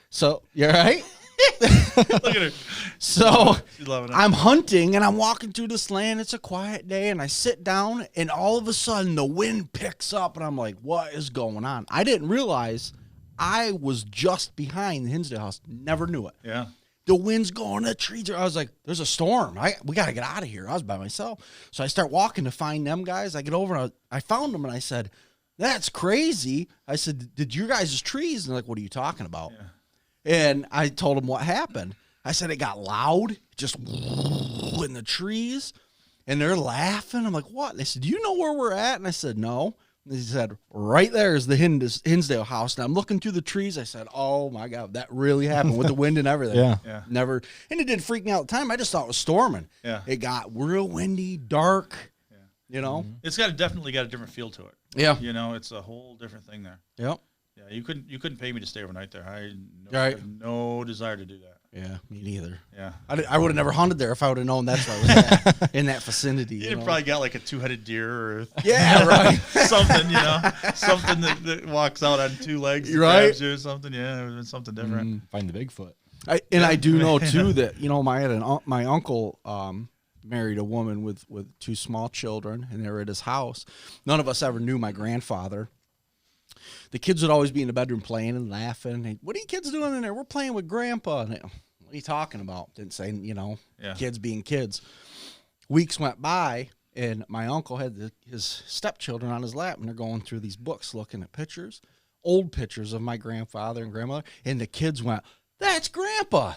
So, you're right? Look at her. So, She's loving it. I'm hunting, and I'm walking through this land. It's a quiet day, and I sit down, and all of a sudden, the wind picks up, and I'm like, what is going on? I didn't realize I was just behind the Hinsdale house. Never knew it. Yeah. The wind's going, the trees are. I was like, there's a storm. We got to get out of here. I was by myself. So I start walking to find them guys. I get over, and I found them, and I said, that's crazy. I said, did your guys' trees? And they're like, what are you talking about? Yeah. And I told them what happened. I said, it got loud, just in the trees, and they're laughing. I'm like, what? And they said, do you know where we're at? And I said, no. And he said, right there is the Hinsdale house. And I'm looking through the trees. I said, oh, my God, that really happened with the wind and everything. Yeah. Never. And it didn't freak me out at the time. I just thought it was storming. Yeah. It got real windy, dark, you know. It's definitely got a different feel to it. Yeah. You know, it's a whole different thing there. Yep. Yeah, you couldn't pay me to stay overnight there. I had no desire to do that. Yeah, me neither. Yeah. I would have never hunted there if I would have known that's where I was at, in that vicinity. You'd probably got like a two-headed deer or yeah, right. something, you know, something that walks out on two legs, and right? grabs you or something. Yeah, it would have been something different. Find the Bigfoot. I do know too that, you know, my uncle married a woman with two small children, and they were at his house. None of us ever knew my grandfather. The kids would always be in the bedroom playing and laughing. Hey, what are you kids doing in there? We're playing with Grandpa. And what are you talking about? Didn't say, you know, kids being kids. Weeks went by, and my uncle had his stepchildren on his lap, and they're going through these books looking at pictures, old pictures of my grandfather and grandmother, and the kids went, that's Grandpa.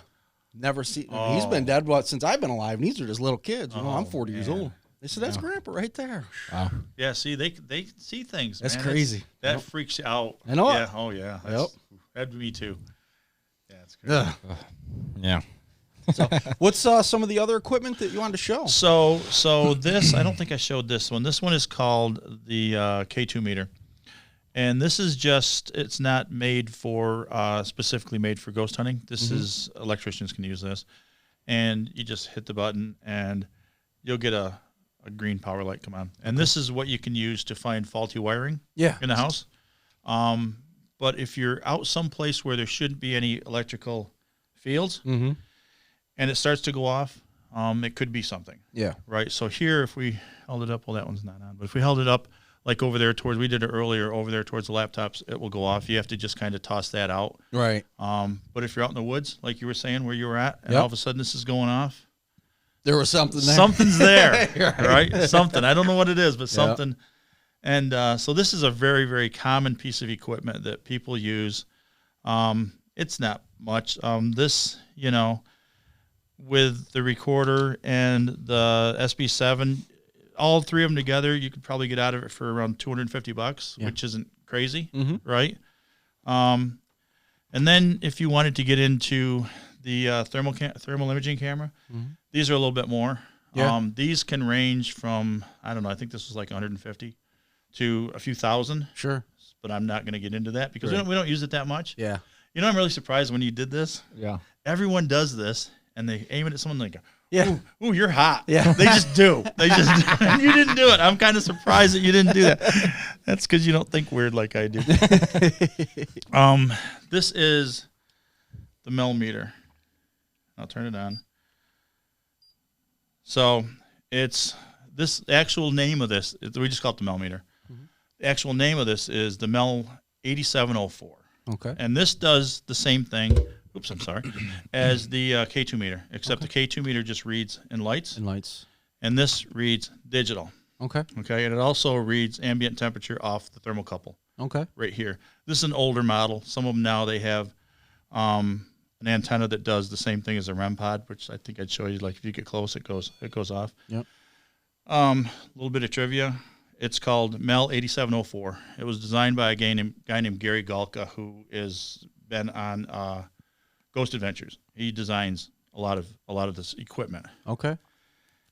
Never see. He's been dead since I've been alive, and these are just little kids. You know, I'm 40 years old. They said, that's Grandpa right there. Wow. Yeah, see, they see things. That's man. crazy. That freaks you out. I know. Yeah. Oh, yeah. That'd be me too. Yeah, it's crazy. Ugh. Yeah. So, what's some of the other equipment that you wanted to show? So this, I don't think I showed this one. This one is called the K2 meter. And this is it's not made for, specifically made for ghost hunting. This is, electricians can use this. And you just hit the button and you'll get a green power light come on. And this is what you can use to find faulty wiring in the house. But if you're out someplace where there shouldn't be any electrical fields and it starts to go off, it could be something. Yeah. Right. So here, if we held it up, well, that one's not on, but if we held it up like over there we did it earlier, over there towards the laptops, it will go off. You have to just kind of toss that out. Right. But if you're out in the woods, like you were saying, where you were at, and all of a sudden this is going off, there was something there. Something's there, right? Something. I don't know what it is, but something. And so this is a very, very common piece of equipment that people use. It's not much. This, you know, with the recorder and the SB7, all three of them together, you could probably get out of it for around $250, which isn't crazy, right? And then if you wanted to get into the thermal imaging camera, these are a little bit more. Yeah. These can range from, I don't know, I think this was like 150 to a few thousand. Sure. But I'm not going to get into that because we don't use it that much. Yeah. You know, I'm really surprised when you did this. Yeah. Everyone does this, and they aim it at someone like, Yeah. Ooh, you're hot. Yeah. They just do. And you didn't do it. I'm kind of surprised that you didn't do that. That's because you don't think weird like I do. This is the millimeter. I'll turn it on. So it's this actual name of this. We just call it the millimeter. Mm-hmm. The actual name of this is the Mel 8704. Okay. And this does the same thing. Oops, I'm sorry. As the K2 meter, except the K2 meter just reads in lights. And this reads digital. Okay. Okay. And it also reads ambient temperature off the thermocouple. Okay. Right here. This is an older model. Some of them now they have an antenna that does the same thing as a REM pod, which I think I'd show you. Like if you get close, it goes off. Yep. A little bit of trivia. It's called Mel 8704. It was designed by a guy named Gary Galka, who is been on Ghost Adventures. He designs a lot of this equipment. Okay.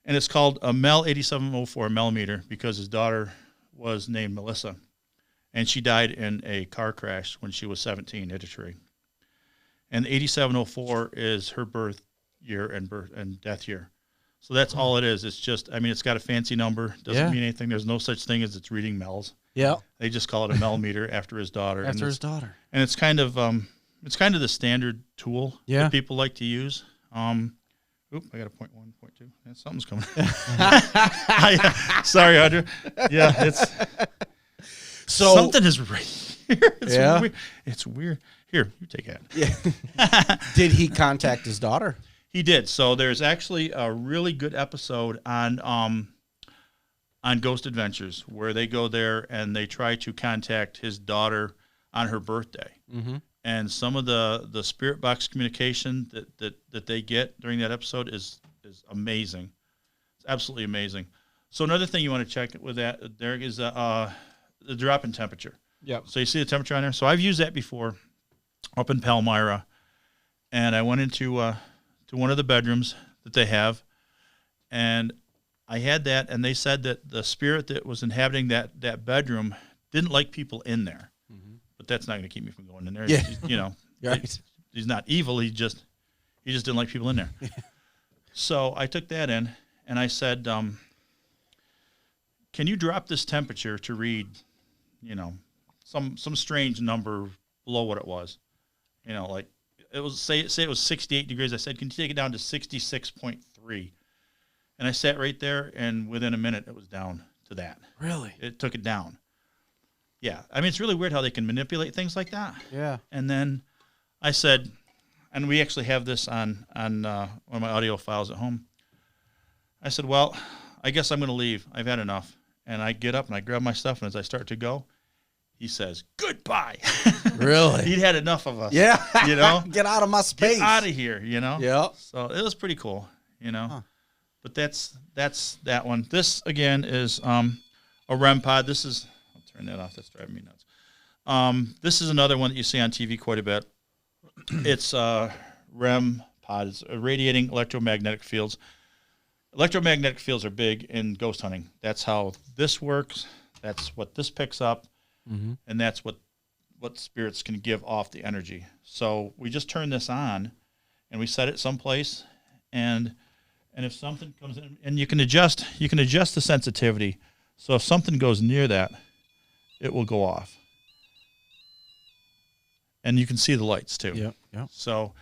And it's called a Mel 8704 millimeter because his daughter was named Melissa, and she died in a car crash when she was 17, hit a tree. And 8704 is her birth year and death year. So that's all it is. It's just, I mean, it's got a fancy number. Doesn't mean anything. There's no such thing as it's reading Mel's. Yeah. They just call it a millimeter after his daughter. After his daughter. And it's kind of the standard tool that people like to use. Oop, I got a 0.1, 0.2. Yeah, something's coming. Sorry, Audrey. Yeah, it's so something is right here. It's weird. It's weird. Here, you take it. Yeah. Did he contact his daughter? He did. So there's actually a really good episode on Ghost Adventures where they go there and they try to contact his daughter on her birthday. Mm-hmm. And some of the spirit box communication that they get during that episode is amazing. It's absolutely amazing. So another thing you want to check with that, Derek, is the drop in temperature. Yep. So you see the temperature on there? So I've used that before up in Palmyra. And I went into to one of the bedrooms that they have, and I had that, and they said that the spirit that was inhabiting that bedroom didn't like people in there. Mm-hmm. But that's not going to keep me from going in there. Yeah. Right. He's not evil. He just didn't like people in there. So I took that in, and I said, can you drop this temperature to read, some strange number below what it was? Like it was say it was 68 degrees. I said, can you take it down to 66.3? And I sat right there, and within a minute, it was down to that. Really? It took it down. Yeah. I mean, it's really weird how they can manipulate things like that. Yeah. And then I said, and we actually have this on one of my audio files at home. I said, well, I guess I'm going to leave. I've had enough. And I get up, and I grab my stuff, and as I start to go, he says, goodbye. Really? He'd had enough of us. Yeah. Get out of my space. Get out of here, Yeah. So it was pretty cool, Huh. But that's that one. This, again, is a REM pod. This is, I'll turn that off. That's driving me nuts. This is another one that you see on TV quite a bit. It's REM pod. It's radiating electromagnetic fields. Electromagnetic fields are big in ghost hunting. That's how this works. That's what this picks up. Mm-hmm. And that's what spirits can give off the energy. So we just turn this on, and we set it someplace, and if something comes in, and you can adjust the sensitivity. So if something goes near that, it will go off. And you can see the lights too. Yeah. So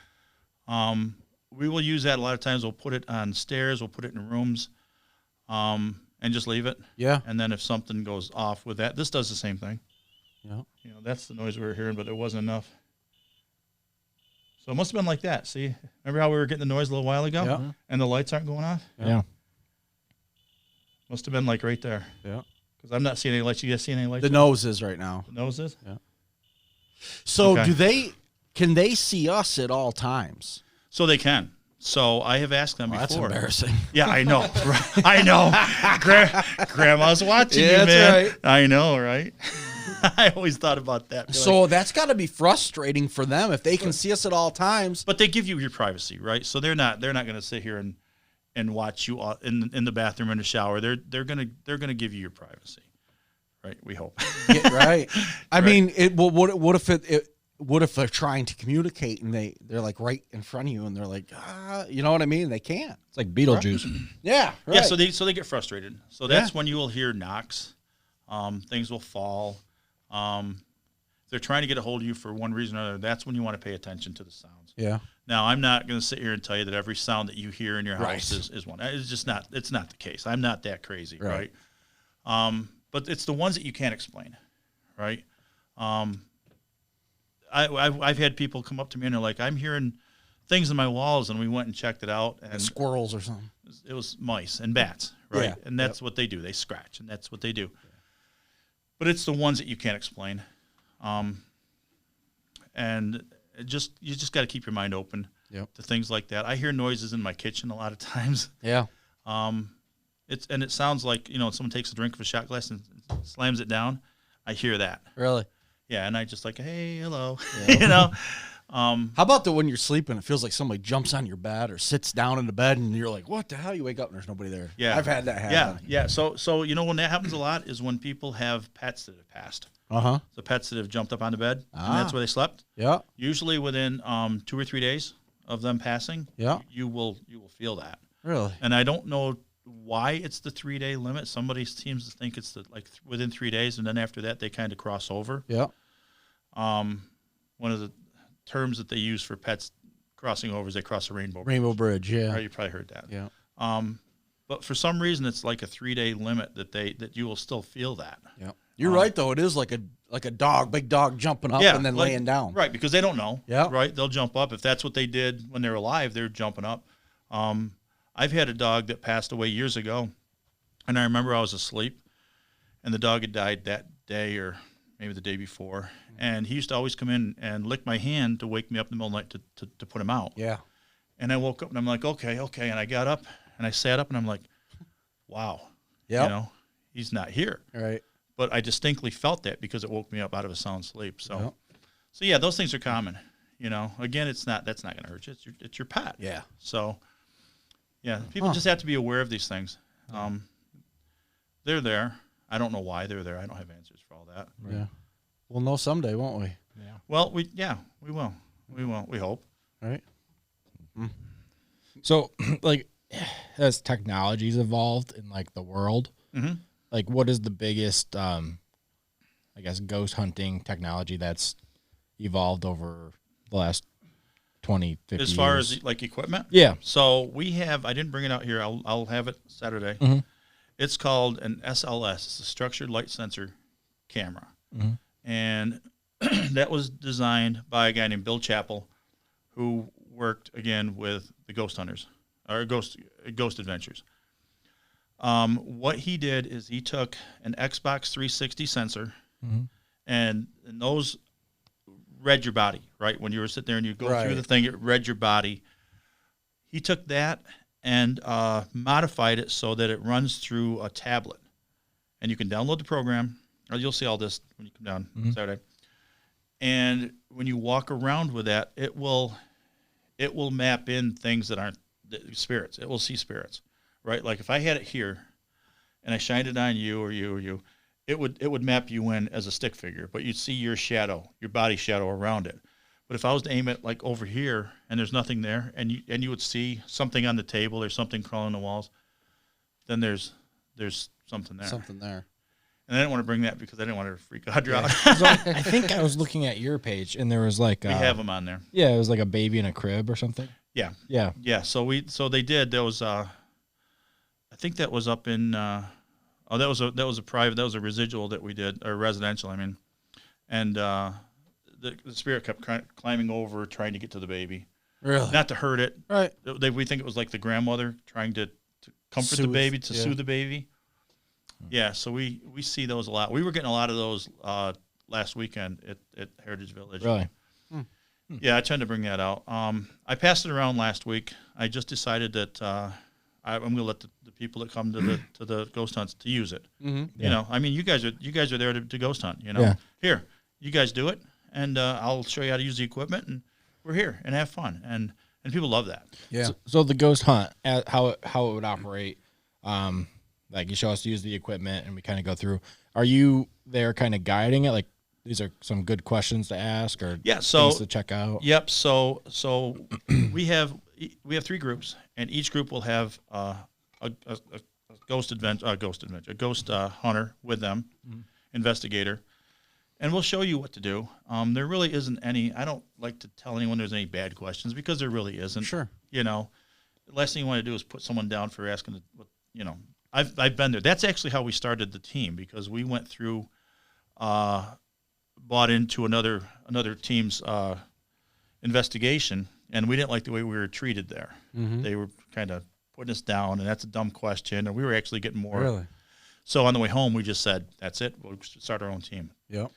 we will use that a lot of times. We'll put it on stairs, we'll put it in rooms, and just leave it. Yeah. And then if something goes off with that, this does the same thing. Yeah. That's the noise we were hearing, but it wasn't enough. So it must have been like that. See, remember how we were getting the noise a little while ago? Yeah. And the lights aren't going off? Yeah. Must have been like right there. Yeah. Because I'm not seeing any lights. You guys seeing any lights? The nose is right now. The nose is? Yeah. So Okay. can they see us at all times? So they can. So I have asked them Well, before. that's embarrassing. Yeah, I know. Right. I know. Grandma's watching you, Yeah, man. that's right. I know, right? I always thought about that. So that's got to be frustrating for them if they can see us at all times. But they give you your privacy, right? So they're not going to sit here and watch you in the bathroom or in the shower. They're gonna give you your privacy, right? We hope. Yeah, right. I mean, what if what if they're trying to communicate and they're like right in front of you and they're like, you know what I mean? They can't. It's like Beetlejuice. Yeah. Right. Yeah. So they get frustrated. So that's when you will hear knocks. Things will fall. If they're trying to get a hold of you for one reason or another, that's when you want to pay attention to the sounds. Yeah. Now, I'm not going to sit here and tell you that every sound that you hear in your house is one. It's just not. It's not the case. I'm not that crazy, right? But it's the ones that you can't explain, right? I've had people come up to me and they're like, I'm hearing things in my walls, and we went and checked it out. And squirrels or something. It was mice and bats, right? Yeah. And that's what they do. They scratch, and that's what they do. But it's the ones that you can't explain. And you just got to keep your mind open to things like that. I hear noises in my kitchen a lot of times. Yeah. It sounds like, someone takes a drink of a shot glass and slams it down. I hear that. Really? Yeah, and I just like, hey, hello, How about when you're sleeping, it feels like somebody jumps on your bed or sits down in the bed, and you're like, what the hell? You wake up and there's nobody there. Yeah. I've had that happen. Yeah. So when that happens a lot is when people have pets that have passed. Uh-huh. The pets that have jumped up on the bed, and that's where they slept. Yeah. Usually within 2 or 3 days of them passing, you will feel that. Really? And I don't know why it's the 3-day limit. Somebody seems to think it's within 3 days, and then after that they kind of cross over. Yeah. One of the terms that they use for pets crossing over is they cross a rainbow bridge. Yeah. Right, you probably heard that. Yeah. But for some reason it's like a 3-day limit that you will still feel that. Yeah. You're right though. It is like a dog, big dog jumping up and then laying down. Right, because they don't know. Yeah. Right, they'll jump up if that's what they did when they were alive. They're jumping up. I've had a dog that passed away years ago, and I remember I was asleep, and the dog had died that day or maybe the day before, and he used to always come in and lick my hand to wake me up in the middle of the night to put him out. Yeah. And I woke up and I'm like, okay, and I got up and I sat up and I'm like, wow, yeah, he's not here. Right. But I distinctly felt that because it woke me up out of a sound sleep. So, those things are common. Again, that's not going to hurt you. It's your pet. Yeah. So, people just have to be aware of these things. They're there. I don't know why they're there. I don't have answers for all that. Right. Yeah. We'll know someday, won't we? Yeah. Well, we will. We will. We hope. Right. Mm. So, as technology's evolved in the world, what is the biggest, ghost hunting technology that's evolved over the last 20, 50 years? As far as equipment? Yeah. So we have, I didn't bring it out here. I'll have it Saturday. Mm-hmm. It's called an SLS. It's a structured light sensor camera. Mm-hmm. And that was designed by a guy named Bill Chappell, who worked, again, with the ghost hunters, or ghost adventures. What he did is he took an Xbox 360 sensor, and those read your body, right? When you were sitting there and you go through the thing, it read your body. He took that and modified it so that it runs through a tablet. And you can download the program, or you'll see all this when you come down Saturday. And when you walk around with that, it will map in things that aren't spirits. It will see spirits, right? Like if I had it here and I shined it on you or you, it would map you in as a stick figure, but you'd see your shadow, your body shadow around it. But if I was to aim it over here and there's nothing there, and you would see something on the table or something crawling the walls, then there's something there. Something there. And I didn't want to bring that because I didn't want to freak Audra out. So I think I was looking at your page and there was we have them on there. Yeah, it was like a baby in a crib or something. Yeah. Yeah. Yeah. So they did. There was I think that was up in that was a private, that was a residual that we did, or residential, I mean. And the spirit kept climbing over, trying to get to the baby. Really? Not to hurt it. Right. We think it was like the grandmother trying to comfort the baby, to soothe the baby. Yeah, so we see those a lot. We were getting a lot of those last weekend at Heritage Village. Really? Yeah, I tend to bring that out. I passed it around last week. I just decided that I'm going to let the people that come to the ghost hunts to use it. Mm-hmm. You know, I mean, you guys are there to ghost hunt. You know, here, you guys do it, and I'll show you how to use the equipment, and we're here and have fun, and people love that. Yeah. So the ghost hunt, how it would operate. Like you show us to use the equipment and we kind of go through. Are you there kind of guiding it? Like, these are some good questions to ask or so things to check out. Yep. So we have 3 groups, and each group will have a ghost hunter with them, investigator, and we'll show you what to do. There really isn't any. I don't like to tell anyone there's any bad questions because there really isn't. Sure. You know, the last thing you want to do is put someone down for asking. I've been there. That's actually how we started the team, because we went through, bought into another team's investigation, and we didn't like the way we were treated there. Mm-hmm. They were kind of putting us down, and that's a dumb question, and we were actually getting more. Really? So on the way home, we just said, that's it. We'll start our own team. Yep.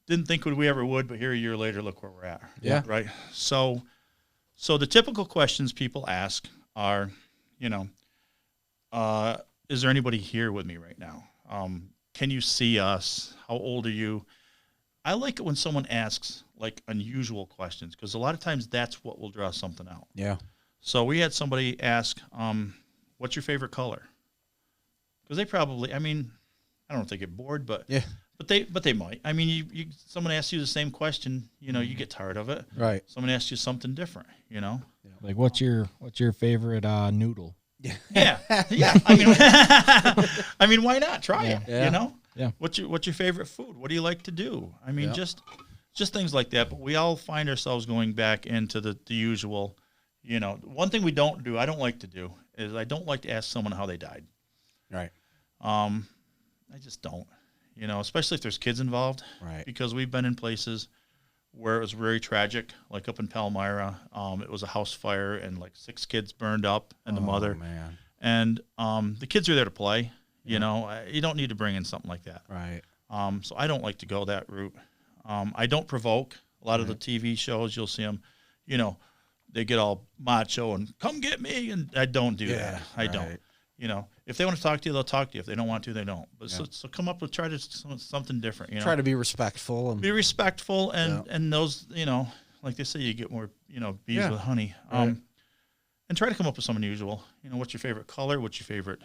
Didn't think we ever would, but here a year later, look where we're at. Yeah. Right? So the typical questions people ask are, is there anybody here with me right now? Can you see us? How old are you? I like it when someone asks like unusual questions, because a lot of times that's what will draw something out. Yeah. So we had somebody ask, what's your favorite color? Because they probably, I don't know if they get bored, but yeah, but they might. I mean, you someone asks you the same question, you get tired of it. Right. Someone asks you something different, Like what's your favorite noodle? Yeah. I mean, why not try it? Yeah. Yeah. What's your favorite food? What do you like to do? I mean, just things like that. But we all find ourselves going back into the usual. One thing we don't do, I don't like to do, is I don't like to ask someone how they died. Right. I just don't. Especially if there's kids involved. Right. Because we've been in places where it was very tragic, like up in Palmyra. It was a house fire, and like 6 kids burned up, and the mother. Man. And the kids are there to play. You don't need to bring in something like that. Right. So I don't like to go that route. I don't provoke. A lot of the TV shows, you'll see them, they get all macho and come get me, and I don't do that. I don't. If they want to talk to you, they'll talk to you. If they don't want to, they don't. But so come up with something different. Try to be respectful and be respectful, and those, like they say, you get more, bees with honey. Right. And try to come up with something unusual. What's your favorite color? What's your favorite,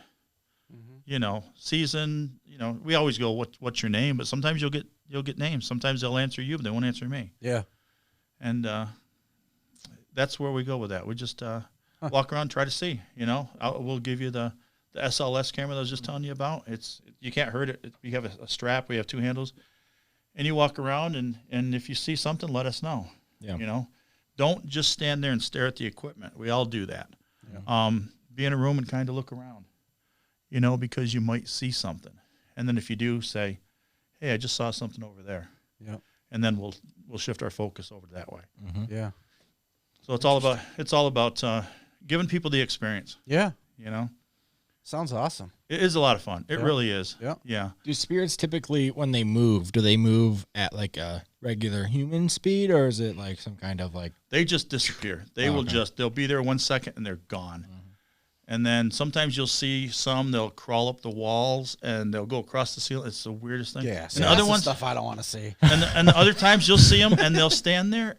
season? We always go, what's your name? But sometimes you'll get names. Sometimes they'll answer you, but they won't answer me. Yeah. And that's where we go with that. We just walk around, try to see. We'll give you the SLS camera that I was just telling you about. You can't hurt it. We have a strap. We have 2 handles, and you walk around, and if you see something, let us know. Yeah. Don't just stand there and stare at the equipment. We all do that. Yeah. Be in a room and kind of look around, because you might see something, and then if you do, say, "Hey, I just saw something over there." Yeah. And then we'll shift our focus over that way. Mm-hmm. Yeah. So it's all about giving people the experience. Yeah. Sounds awesome. It is a lot of fun. It really is. Yeah. Yeah. Do spirits typically, when they move, do they move at like a regular human speed, or is it like some kind of like... They just disappear. They'll be there 1 second and they're gone. Mm-hmm. And then sometimes you'll see they'll crawl up the walls and they'll go across the ceiling. It's the weirdest thing. Yeah. And other ones, stuff I don't want to see. And the other times you'll see them and they'll stand there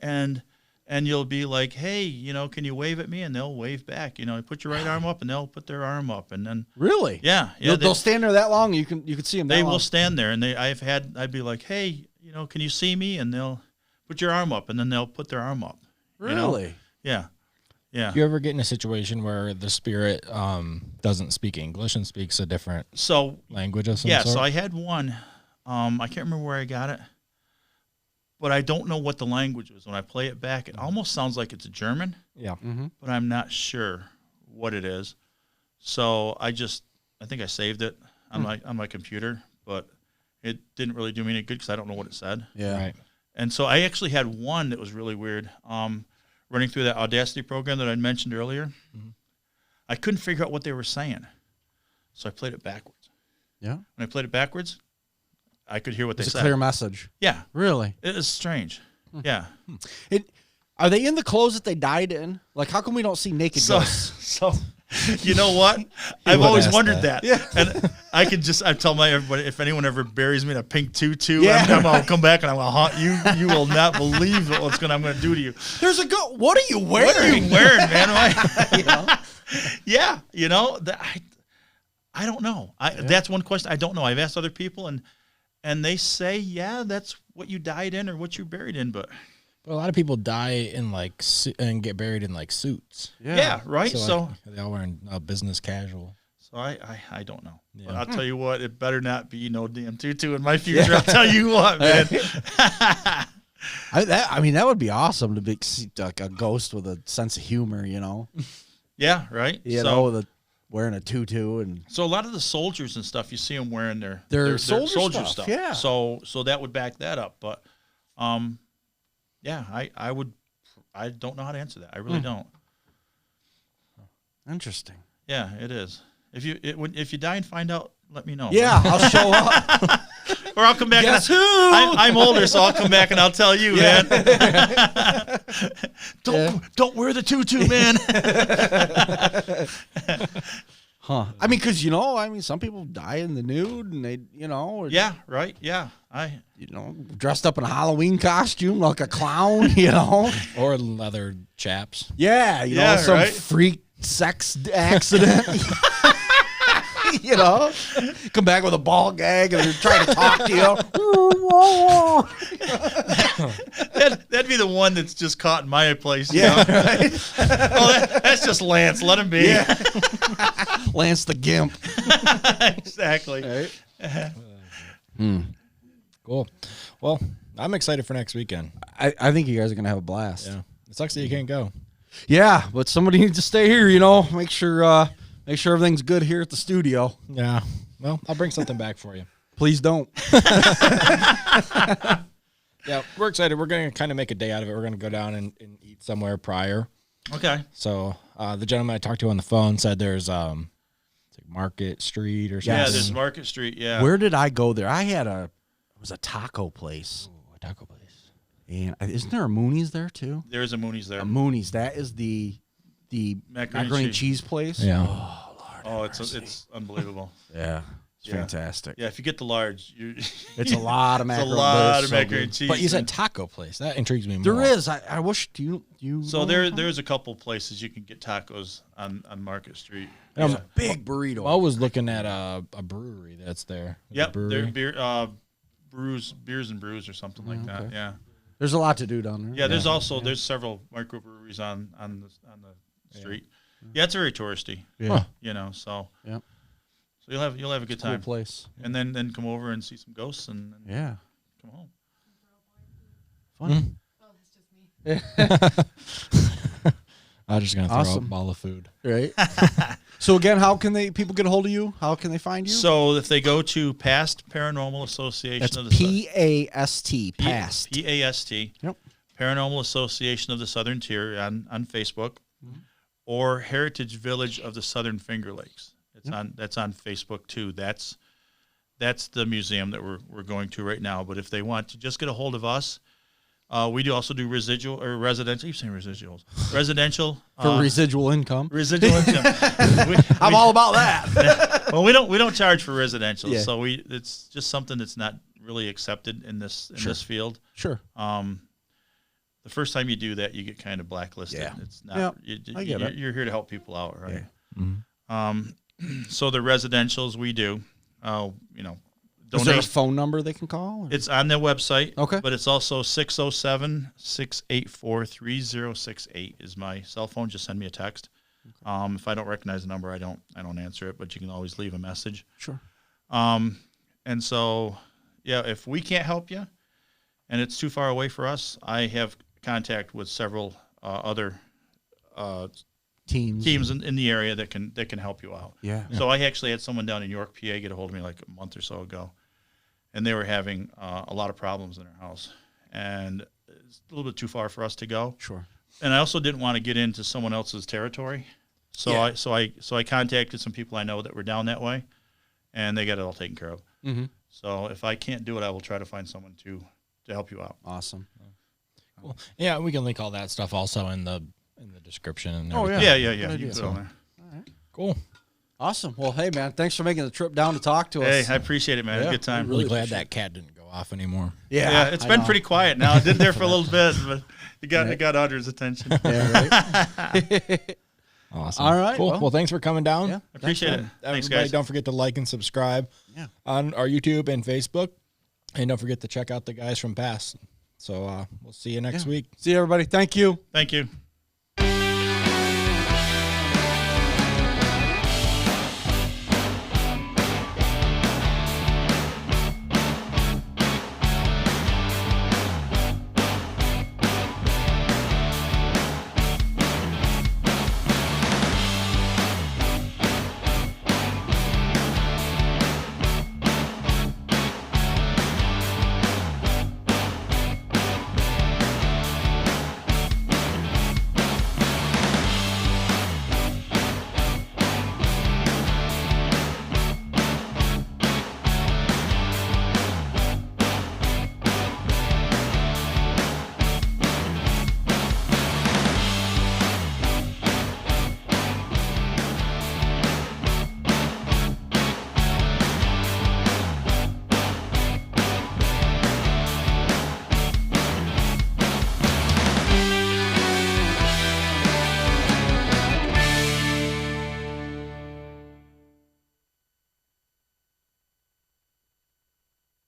and you'll be like, "Hey, can you wave at me?" And they'll wave back. Put your right arm up, and they'll put their arm up, and then really, yeah, they'll stand there that long. You can see them. They will stand there, and I'd be like, "Hey, can you see me?" And they'll put your arm up, and then they'll put their arm up. Really? Yeah, yeah. Do you ever get in a situation where the spirit doesn't speak English and speaks a different language of some sort? So I had one. I can't remember where I got it. But I don't know what the language was. When I play it back, it almost sounds like it's a German. Yeah. Mm-hmm. But I'm not sure what it is. So I think I saved it on my computer, but it didn't really do me any good because I don't know what it said. Yeah. Right. And so I actually had one that was really weird. Running through that Audacity program that I mentioned earlier, I couldn't figure out what they were saying. So I played it backwards. Yeah. When I played it backwards, I could hear what they said. It's a clear message. Yeah. Really? It is strange. Yeah. Are they in the clothes that they died in? Like, how come we don't see naked ghosts? So, you know what? I've always wondered that. Yeah. And I tell everybody, if anyone ever buries me in a pink tutu, I'm going to come back and I'm going to haunt you. You will not believe what I'm going to do to you. There's a ghost. What are you wearing? What are you wearing, man? Yeah. I don't know. That's one question I don't know. I've asked other people and they say, yeah, that's what you died in or what you're buried in, but a lot of people die in like and get buried in like suits. yeah, right. So like, they all wearing business casual. So I don't know. Yeah. But I'll tell you what, it better not be no damn tutu in my future. I'll tell you what, man. I mean, that would be awesome to be like a ghost with a sense of humor, you know. Yeah, right. You know, wearing a tutu and. So a lot of the soldiers and stuff, you see them wearing their their soldier stuff. Yeah. So that would back that up, but yeah, I don't know how to answer that. I really don't. Interesting. Yeah, it is. If you die and find out, let me know. Yeah, I'll show up. Or I'll come back. Guess who? I'm older, so I'll come back and I'll tell you, man. Don't wear the tutu, man. Huh? I mean, because some people die in the nude, and they, Yeah, right. Yeah, dressed up in a Halloween costume like a clown, or leather chaps. Yeah, some right? freak sex accident. Come back with a ball gag and they're trying to talk to you. that'd be the one that's just caught in my place. Yeah, right? That's just Lance. Let him be. Yeah. Lance the Gimp. Exactly. Right? Cool. Well, I'm excited for next weekend. I think you guys are going to have a blast. Yeah. It sucks that you can't go. Yeah, but somebody needs to stay here, make sure everything's good here at the studio. Yeah. Well, I'll bring something back for you. Please don't. Yeah, we're excited. We're going to kind of make a day out of it. We're going to go down and eat somewhere prior. Okay. So the gentleman I talked to on the phone said there's it's like Market Street or something. Yeah, there's Market Street. Yeah. Where did I go there? It was a taco place. Ooh, a taco place. And isn't there a Mooney's there too? There is a Mooney's there. A Mooney's. That is the macaroni and cheese place. Yeah. Oh, it's unbelievable. Yeah. It's fantastic. Yeah, if you get the large, it's a lot of macaroni. It's a lot of macaroni and cheese. But you said taco place. That intrigues me more. There is. I wish you. So there's a couple places you can get tacos on Market Street. It's a big burrito. I was looking at a brewery that's there. Yep, they're Beers and Brews or something like that. Yeah. There's a lot to do down there. Yeah, there's several microbreweries on the street. Yeah, it's very touristy. Yeah. So yeah. So you'll have a good time. Cool place. And then come over and see some ghosts and come home. Fun. Oh, that's just me. I'm just gonna throw up a ball of food. Right. So again, how can people get a hold of you? How can they find you? So if they go to PAST-Paranormal Association That's of the PAST. PAST. PAST. Yep. Paranormal Association of the Southern Tier on Facebook, or Heritage Village of the Southern Finger Lakes. That's on Facebook too. That's the museum that we're going to right now. But if they want to just get a hold of us, we do also do residual or residential. You're saying residuals. Residential for residual income. Residual income. I'm all about that. Well, we don't charge for residential, so it's just something that's not really accepted in this field. Sure. The first time you do that, you get kind of blacklisted. Yeah. It's not. I get it. You're here to help people out, right? Yeah. Mm-hmm. So the residentials we do, Is there a phone number they can call? Or? It's on their website. Okay. But it's also 607-684-3068 is my cell phone. Just send me a text. Okay. If I don't recognize the number, I don't answer it, but you can always leave a message. Sure. And so, if we can't help you and it's too far away for us, I have contact with several other teams in the area that can help you out. Yeah. So I actually had someone down in York, PA, get a hold of me like a month or so ago, and they were having a lot of problems in their house, and it's a little bit too far for us to go. Sure. And I also didn't want to get into someone else's territory, so I contacted some people I know that were down that way, and they got it all taken care of. Mm-hmm. So if I can't do it, I will try to find someone to help you out. Awesome. Cool. Yeah, we can link all that stuff also in the description. And yeah. You idea. can put it on there. All right. Cool. Awesome. Well, hey, man, thanks for making the trip down to talk to us. Hey, I appreciate it, man. Yeah, Good time. I'm really glad that cat didn't go off anymore. Yeah, it's been pretty quiet now. It did there for a little bit, but it got Audrey's attention. Yeah, right. Awesome. All right. Cool. Well, thanks for coming down. Yeah. I appreciate it. Thanks, Everybody, guys. don't forget to like and subscribe Yeah. on our YouTube and Facebook. And don't forget to check out the guys from Past. So we'll see you next week. See you, everybody. Thank you. Thank you.